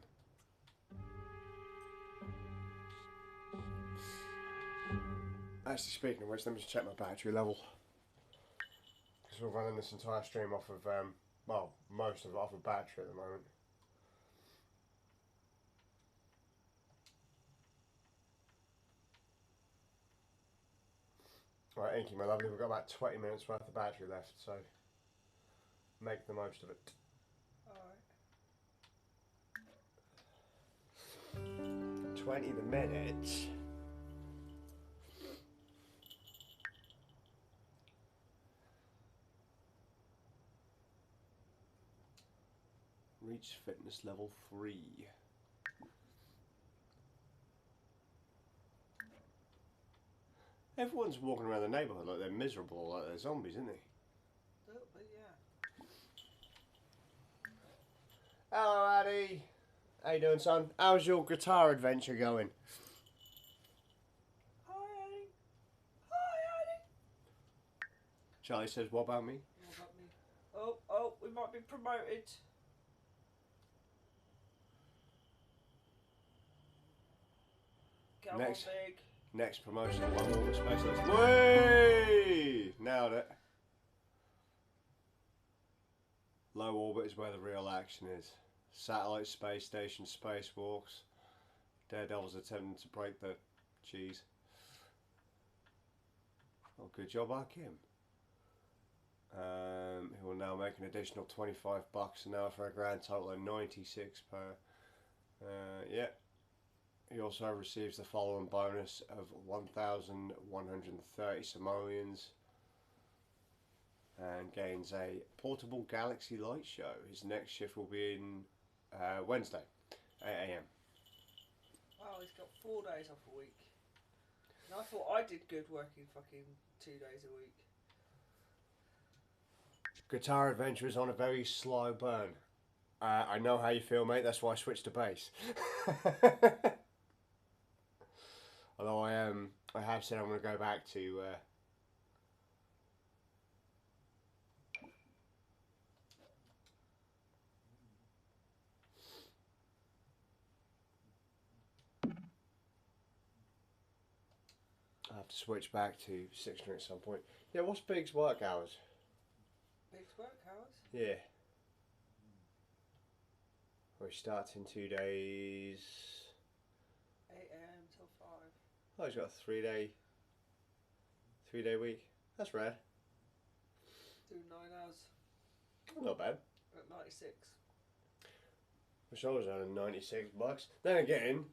Actually, speaking of which, let me just check my battery level. Because we're running this entire stream off of, well, most of it off of battery at the moment. Right, Inky, my lovely, we've got about 20 minutes worth of battery left, so make the most of it. Alright. 20 minutes. Reach fitness level 3. Everyone's walking around the neighbourhood like they're miserable, like they're zombies, isn't they? A little bit, yeah. Hello, Addy. How you doing, son? How's your guitar adventure going? Hi, Addy. Hi, Addy. Charlie says, what about me? What about me? Oh, we might be promoted. Come on, big. Next promotion, low orbit specialist. Way! Nailed it. Low orbit is where the real action is. Satellite, space station, spacewalks. Daredevil's attempting to break the cheese. Oh, good job, Kim. He will now make an additional $25 an hour for a grand total of 96 per. Yeah. He also receives the following bonus of 1,130 simoleons and gains a portable galaxy light show. His next shift will be in Wednesday, 8 AM. Wow, he's got 4 days off a week. And I thought I did good working fucking 2 days a week. Guitar Adventure is on a very slow burn. I know how you feel, mate. That's why I switched to bass. Although I have said I'm going to go back to I have to switch back to 6 at some point. Yeah, what's Big's work hours? Big's work hours? Yeah. Well, he starts in 2 days. 8 AM till 5. Oh, he's got a 3 day week. That's rare. Do 9 hours. Not bad. At 96. Wish I was earning $96. Then again,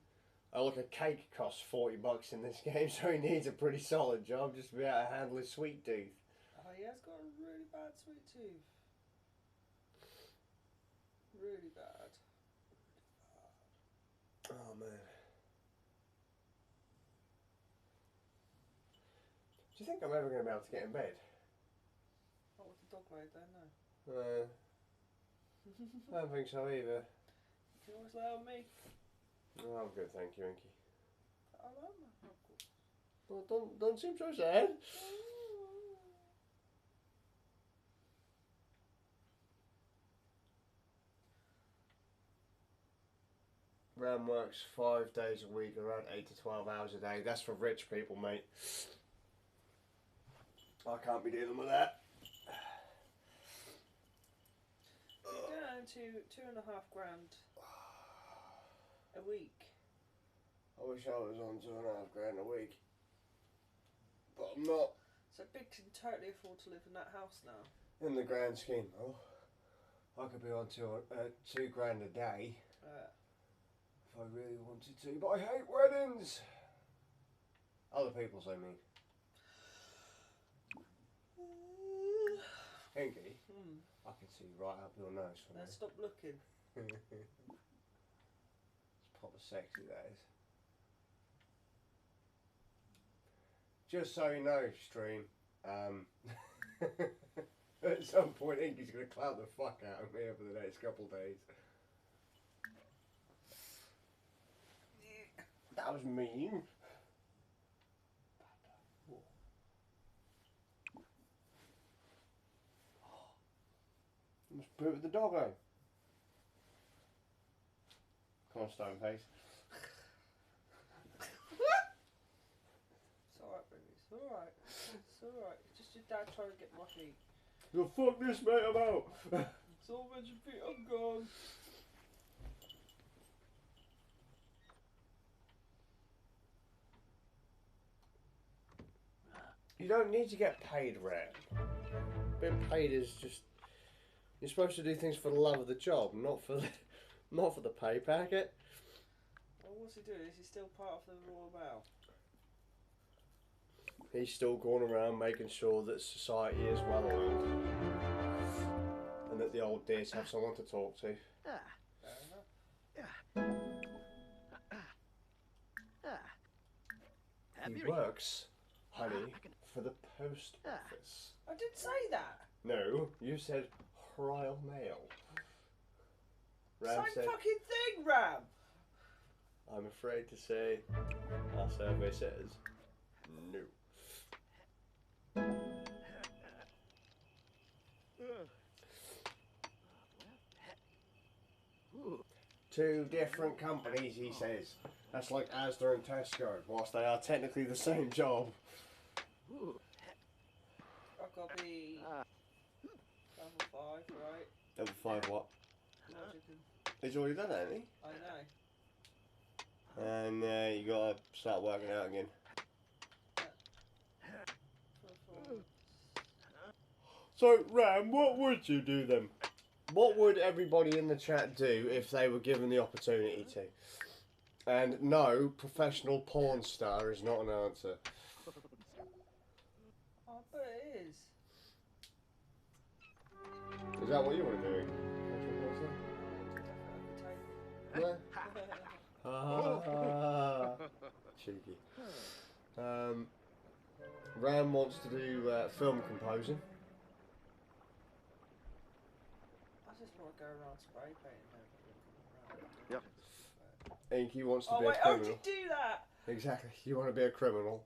like a cake costs $40 in this game, so he needs a pretty solid job just to be able to handle his sweet tooth. Oh, he has got a really bad sweet tooth. Really bad. Oh man. Do you think I'm ever going to be able to get in bed? Not with the dog made then, no. I don't think so either. You can always lay on me. Oh, I'm good, thank you, Inky. I love my uncle. Well, don't seem so sad. Ram works 5 days a week, around 8 to 12 hours a day. That's for rich people, mate. I can't be dealing with that. You're going to $2.5 grand a week. I wish I was on $2.5 grand a week, but I'm not. So Big can totally afford to live in that house now. In the grand scheme, though, I could be on $2 grand a day if I really wanted to. But I hate weddings. Other people's, I mean. Inky, I can see right up your nose from Let's stop looking. It's proper sexy, that is. Just so you know, stream, at some point Inky's going to clown the fuck out of me over the next couple of days. That was mean. Let's boot the doggo. Come on, Stoneface. It's alright, baby. It's alright. It's alright. It's just your dad trying to get my feet. You'll fuck this, mate, I'm out. It's all about your feet. I'm gone. You don't need to get paid, Ram. Being paid is just... You're supposed to do things for the love of the job, not for the pay packet. Well, what's he doing? Is he still part of the Royal Mail? He's still going around making sure that society is well oiled. And that the old dears have someone to talk to. Fair enough. He works, honey, for the post office. I didn't say that. No, you said Royal Mail. Ram Same said, fucking thing, Ram. I'm afraid to say, our survey says, no. Two different companies, he says. That's like Asda and Tesco, whilst they are technically the same job. I've got to be level 5, right? Level 5 what? Logic and... He's already done that, hasn't he? I know. And you gotta start working out again. So, Ram, what would you do then? What would everybody in the chat do if they were given the opportunity to? And no, professional porn star is not an answer. Oh, but it is. Is that what you want to do? Yeah. Cheeky. Ram wants to do film composing. I just want to go around spray painting everything. Yep. Inky wants to Oh be wait, a how criminal. did you do that? Exactly. You want to be a criminal.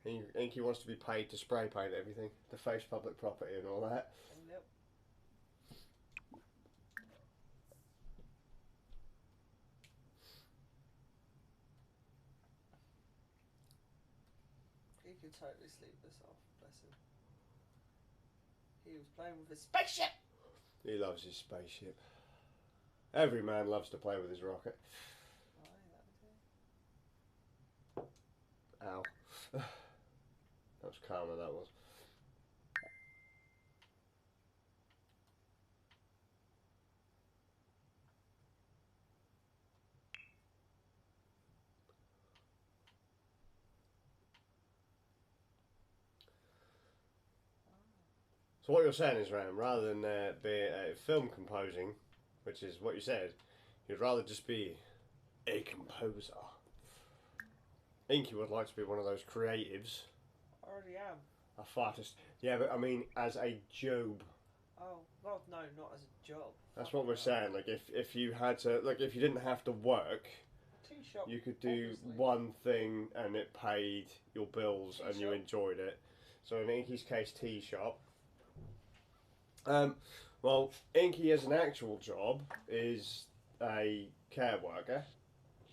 Inky wants to be paid to spray paint everything, to face public property and all that. Yep. He could totally sleep this off, bless him. He was playing with his spaceship! He loves his spaceship. Every man loves to play with his rocket. Aye, that was it. Ow. That was karma, that was. So what you're saying is, Ram, rather than be film composing, which is what you said, you'd rather just be a composer. Inky would like to be one of those creatives. I already am. A fartist. Yeah, but I mean, as a Job. Oh, God, no, not as a job. That's what we're saying. Like if you had to, like if you didn't have to work, Tea shop. you could do obviously. one thing and it paid your bills Tea and you shop. enjoyed it. So in Inky's case, tea shop. Well, Inky as an actual job is a care worker,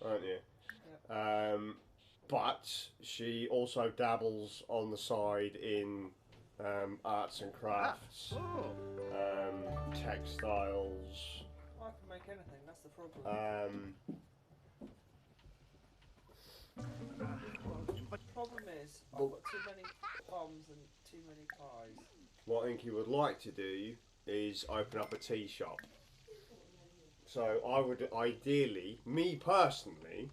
aren't you? Yep. But she also dabbles on the side in arts and crafts, textiles. I can make anything, that's the problem. The problem is, I've got too many bombs and too many pies. What Inky would like to do is open up a tea shop. So I would ideally, me personally,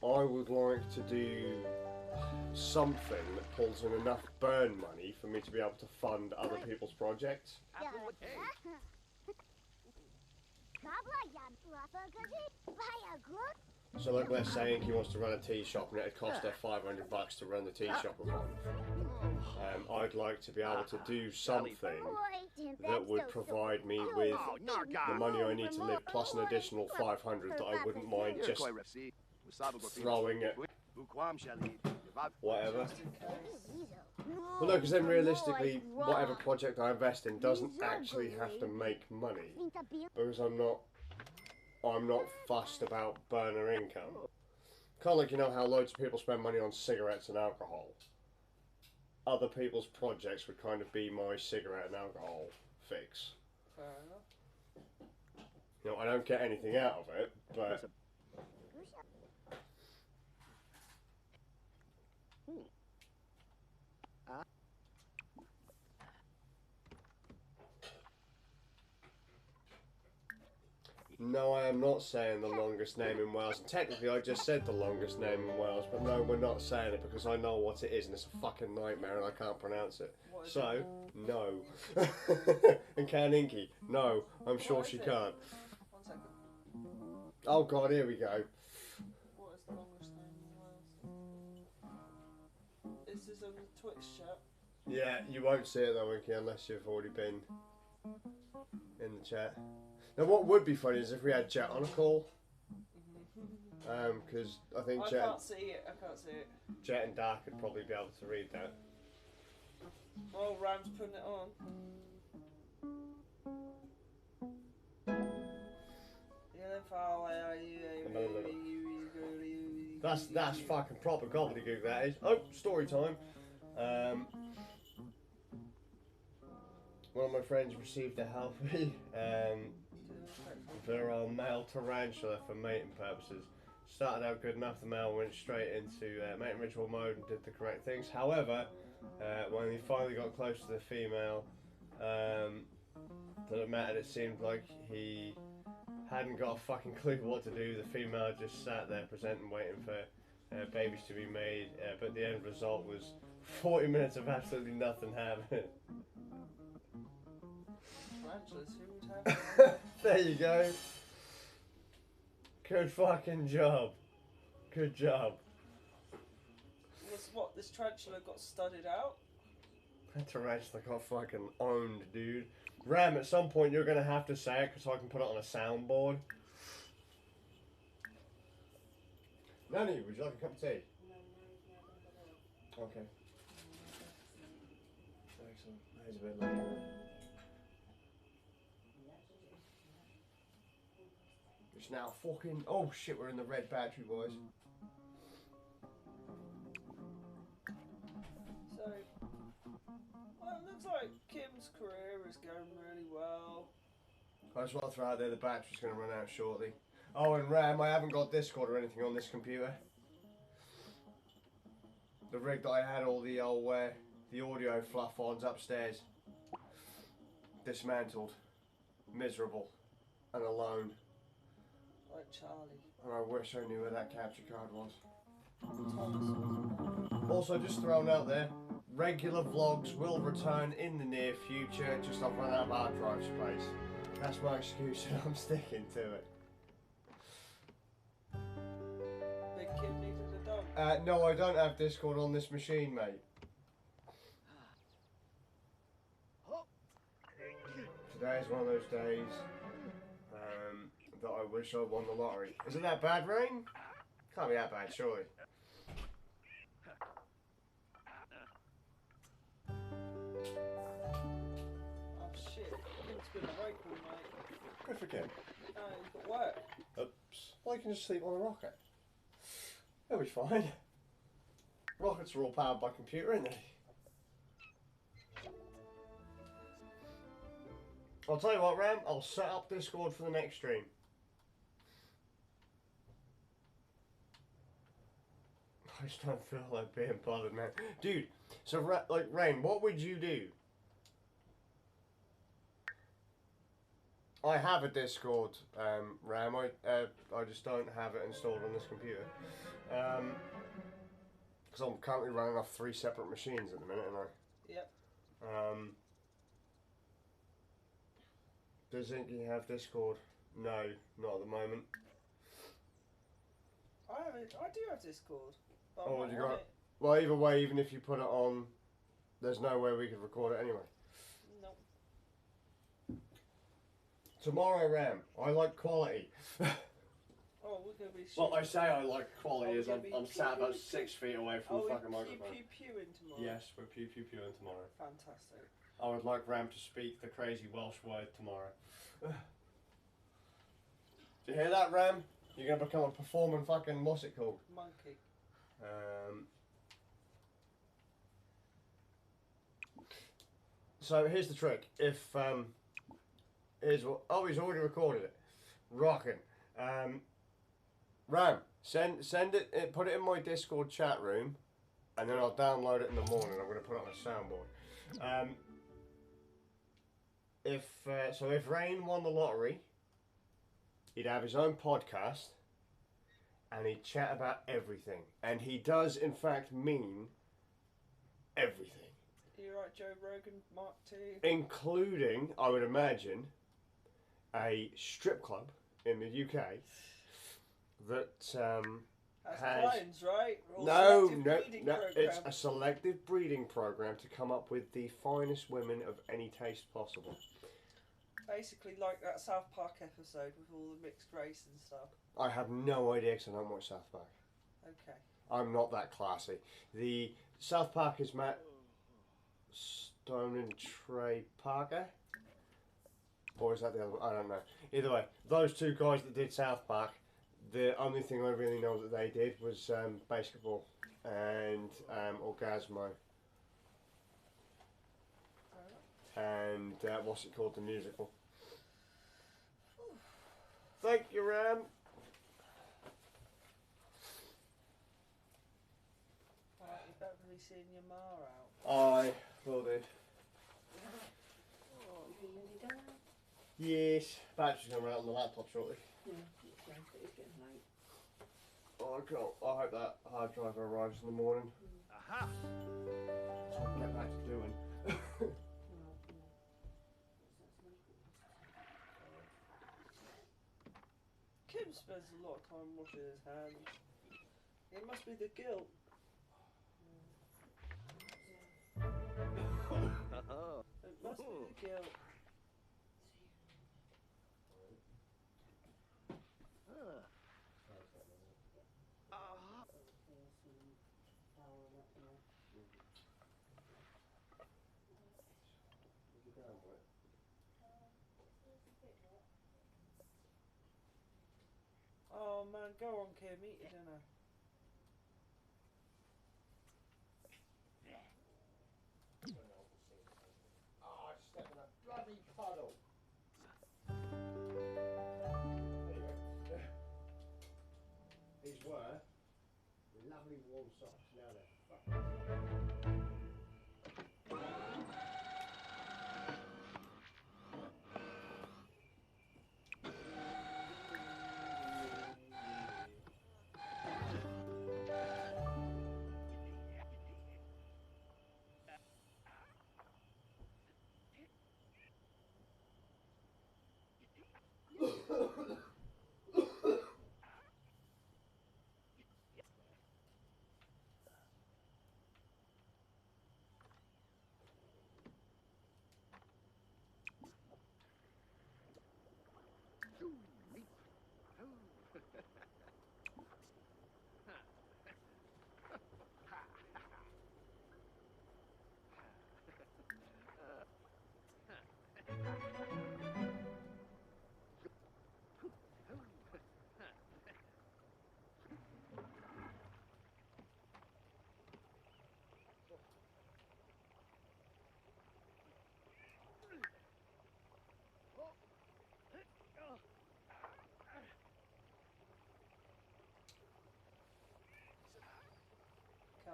I would like to do something that pulls in enough burn money for me to be able to fund other people's projects. So like let's say Inky wants to run a tea shop and it'd cost her $500 to run the tea shop a month. I'd like to be able to do something that would provide me with the money I need to live plus an additional 500 that I wouldn't mind just throwing at whatever. Well no, because then realistically whatever project I invest in doesn't actually have to make money because I'm not fussed about burner income. Kind of like, you know how loads of people spend money on cigarettes and alcohol. Other people's projects would kind of be my cigarette and alcohol fix. Fair enough. You know, I don't get anything out of it, but... No, I am not saying the longest name in Wales. And technically, I just said the longest name in Wales, but no, we're not saying it because I know what it is and it's a fucking nightmare and I can't pronounce it. So, no. And can Inky? No, I'm sure she can't. 1 second. Oh god, here we go. What is the longest name in Wales? Is this on the Twitch chat? Yeah, you won't see it though, Inky, unless you've already been in the chat. Now, what would be funny is if we had Jet on a call. Because I think I can't see it. I can't see it. Jet and Dark would probably be able to read that. Well, Ram's putting it on. That's fucking proper gobbledygook, that is. Oh, story time. One of my friends received a healthy virile male tarantula for mating purposes. Started out good enough, the male went straight into mating ritual mode and did the correct things. However, when he finally got close to the female that it mattered, it seemed like he hadn't got a fucking clue what to do. The female just sat there presenting, waiting for babies to be made, but the end result was 40 minutes of absolutely nothing happening. Tarantulas, who would have There you go. Good fucking job. Good job. What, this tarantula got studied out? That tarantula got fucking owned, dude. Ram, at some point you're going to have to say it because I can put it on a soundboard. Nanny, would you like a cup of tea? Okay. Excellent. That is a bit late. It's now fucking... Oh shit, we're in the red battery, boys. So, well, it looks like Kim's career is going really well. I just want to throw out there the battery's going to run out shortly. Oh, and Ram, I haven't got Discord or anything on this computer. The rig that I had all the old the audio fluff on's upstairs. Dismantled. Miserable. And alone. Like Charlie. And I wish I knew where that capture card was. Thomas. Also, just thrown out there, regular vlogs will return in the near future, just I've run out of hard drive space. That's my excuse and I'm sticking to it. Big kid needed a dog. No, I don't have Discord on this machine, mate. today's one of those days that I wish I won the lottery. Is it that bad, Rain? Can't be that bad, surely. Oh shit, Kim's been awake all night. Good for Kim. No, he's got work. Oops. Well, you can just sleep on the rocket. He'll be fine. Rockets are all powered by computer, aren't they? I'll tell you what, Ram, I'll set up Discord for the next stream. I just don't feel like being bothered, man. Dude, so, like, Rain, what would you do? I have a Discord, Ram. I just don't have it installed on this computer. Because I'm currently running off 3 separate machines at the minute, and Yep. Does Inky have Discord? No, not at the moment. I do have Discord. But Oh, I'm you not on got- it. Well, either way, even if you put it on, there's no way we could record it anyway. Nope. Tomorrow, Ram, I like quality. Oh, we're gonna be. Well, I say I like quality Oh, is yeah, I'm sat about 6 feet away from the fucking pew microphone. pew pewing tomorrow. Yes, we're pew pew pewing tomorrow. Fantastic. I would like Ram to speak the crazy Welsh word tomorrow. Do you hear that, Ram? You're gonna become a performing fucking, what's it called? Monkey. So here's the trick. If here's what. Oh, he's already recorded it. Rocking. Ram, send it. Put it in my Discord chat room, and then I'll download it in the morning. I'm gonna put it on a soundboard. If Rain won the lottery, he'd have his own podcast, and he'd chat about everything. And he does, in fact, mean everything. You're right, Joe Rogan, Mark II. Including, I would imagine, a strip club in the UK that That's has... clients, right? Or No, selective no, breeding no, it's program. a selective breeding program to come up with the finest women of any taste possible. Basically like that South Park episode with all the mixed race and stuff. I have no idea because I don't watch South Park. Okay. I'm not that classy. The South Park is Matt Stone and Trey Parker? Or is that the other one? I don't know. Either way, those two guys that did South Park, the only thing I really know that they did was basketball and Orgasmo. And what's it called? The musical. Thank you, Ram. Alright, you're definitely seeing your ma out. I will do. Yes. Battery's going to run out on the laptop shortly. Yeah, it's getting late. Oh, cool. I hope that hard drive arrives in the morning. Aha! So I can get back to doing. Kim spends a lot of time washing his hands. It must be the guilt. It must be the guilt. Oh man, go on Kim, eat your dinner. Oh, I stepped in a bloody puddle. Anyway, these were lovely warm socks. Now they're fucking...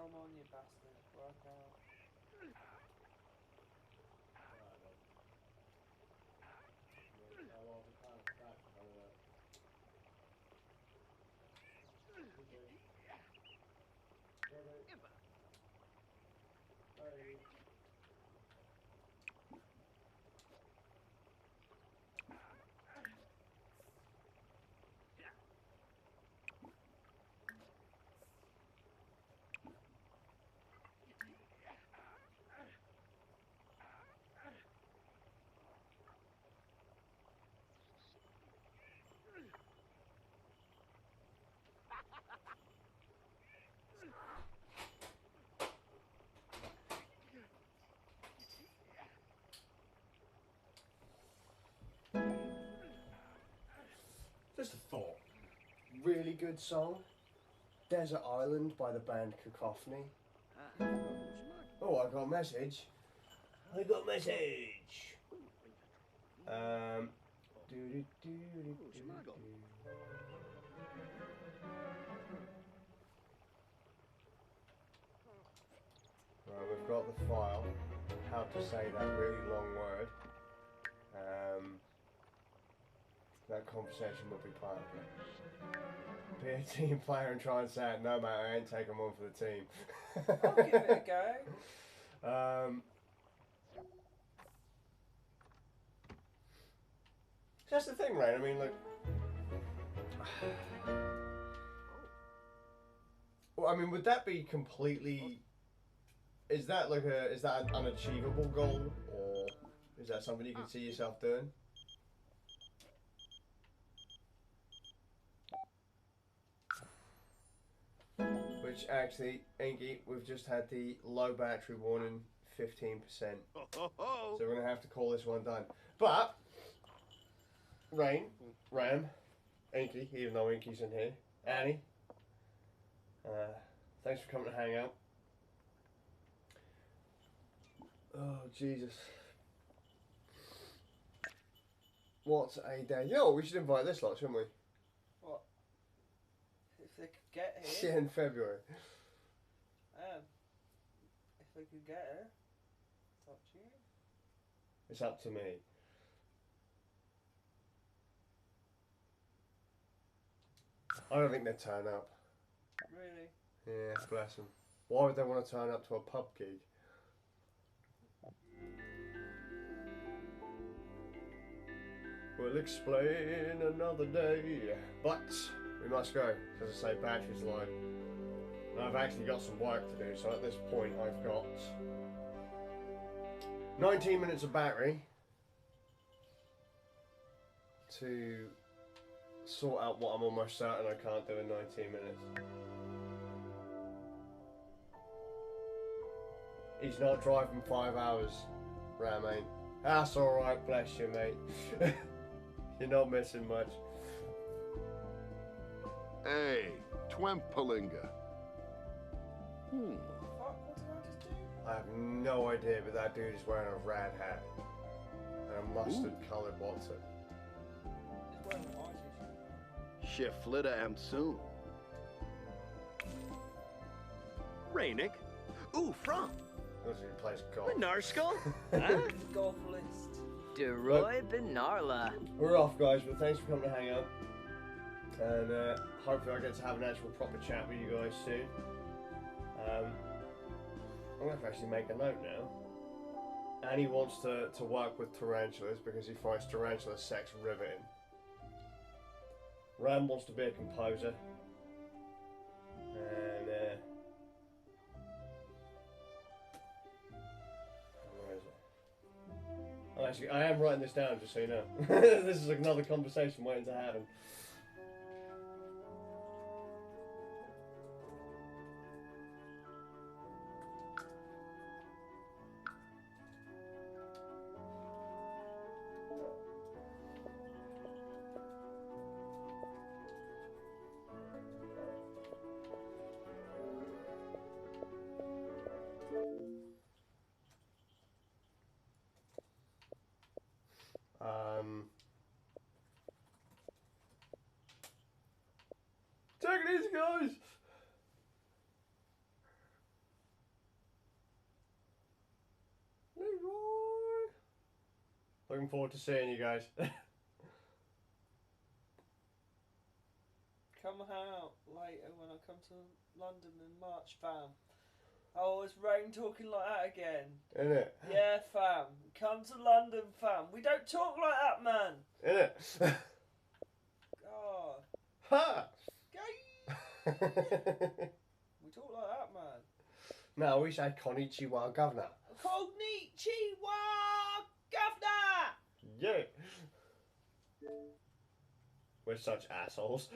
Come on, you bastard. Work out. Just a thought. Really good song. Desert Island by the band Cacophony. Oh, I got a message. I got a message. Right, we've got the file. How to say that really long word. That conversation would be part of it. Be a team player and try and say it. No, mate, I ain't taking one for the team. I'll give it a go. That's the thing, right? I mean, like, well, I mean, would that be completely? Is that like is that an unachievable goal, or is that something you can see yourself doing? Which actually, Inky, we've just had the low battery warning, 15%. So we're gonna have to call this one done. But Ram, Inky, even though Inky's in here, Annie, thanks for coming to hang out. Oh Jesus. What a day. Yo, we should invite this lot, shouldn't we? What? If they could get here. Shit, in February. If they could get here. It's up to you. It's up to me. I don't think they'd turn up. Really? Yeah, bless them. Why would they want to turn up to a pub gig? We'll explain another day. But we must go. As I say, battery's low. And I've actually got some work to do, so at this point I've got 19 minutes of battery to sort out what I'm almost certain I can't do in 19 minutes. He's not driving 5 hours, Ramin. That's alright, bless you, mate. You're not missing much. Hey, Twempelinga. What? What did I just do? I have no idea, but that dude is wearing a rad hat. And a mustard coloured what's it? It's wearing a white t-shirt. Shiflita am soon. Rainick. Ooh, from. Goes to plays golf. Narskal? Huh? Golf list. DeRoy Benarla. We're off, guys, but thanks for coming to hang out. And hopefully I get to have an actual proper chat with you guys soon. I'm going to actually make a note now. Annie wants to work with tarantulas because he finds tarantula sex riveting. Ram wants to be a composer. And where is it? Oh, actually, I am writing this down just so you know. This is another conversation waiting to happen. Take it easy, guys. Looking forward to seeing you guys. Come out later when I come to London in March, fam. Oh, it's Rain talking like that again. Innit? Yeah, fam. Come to London, fam. We don't talk like that, man. Innit? God. Ha! We talk like that, man. No, we say konnichiwa, governor. Konnichiwa, governor! Yeah. We're such assholes.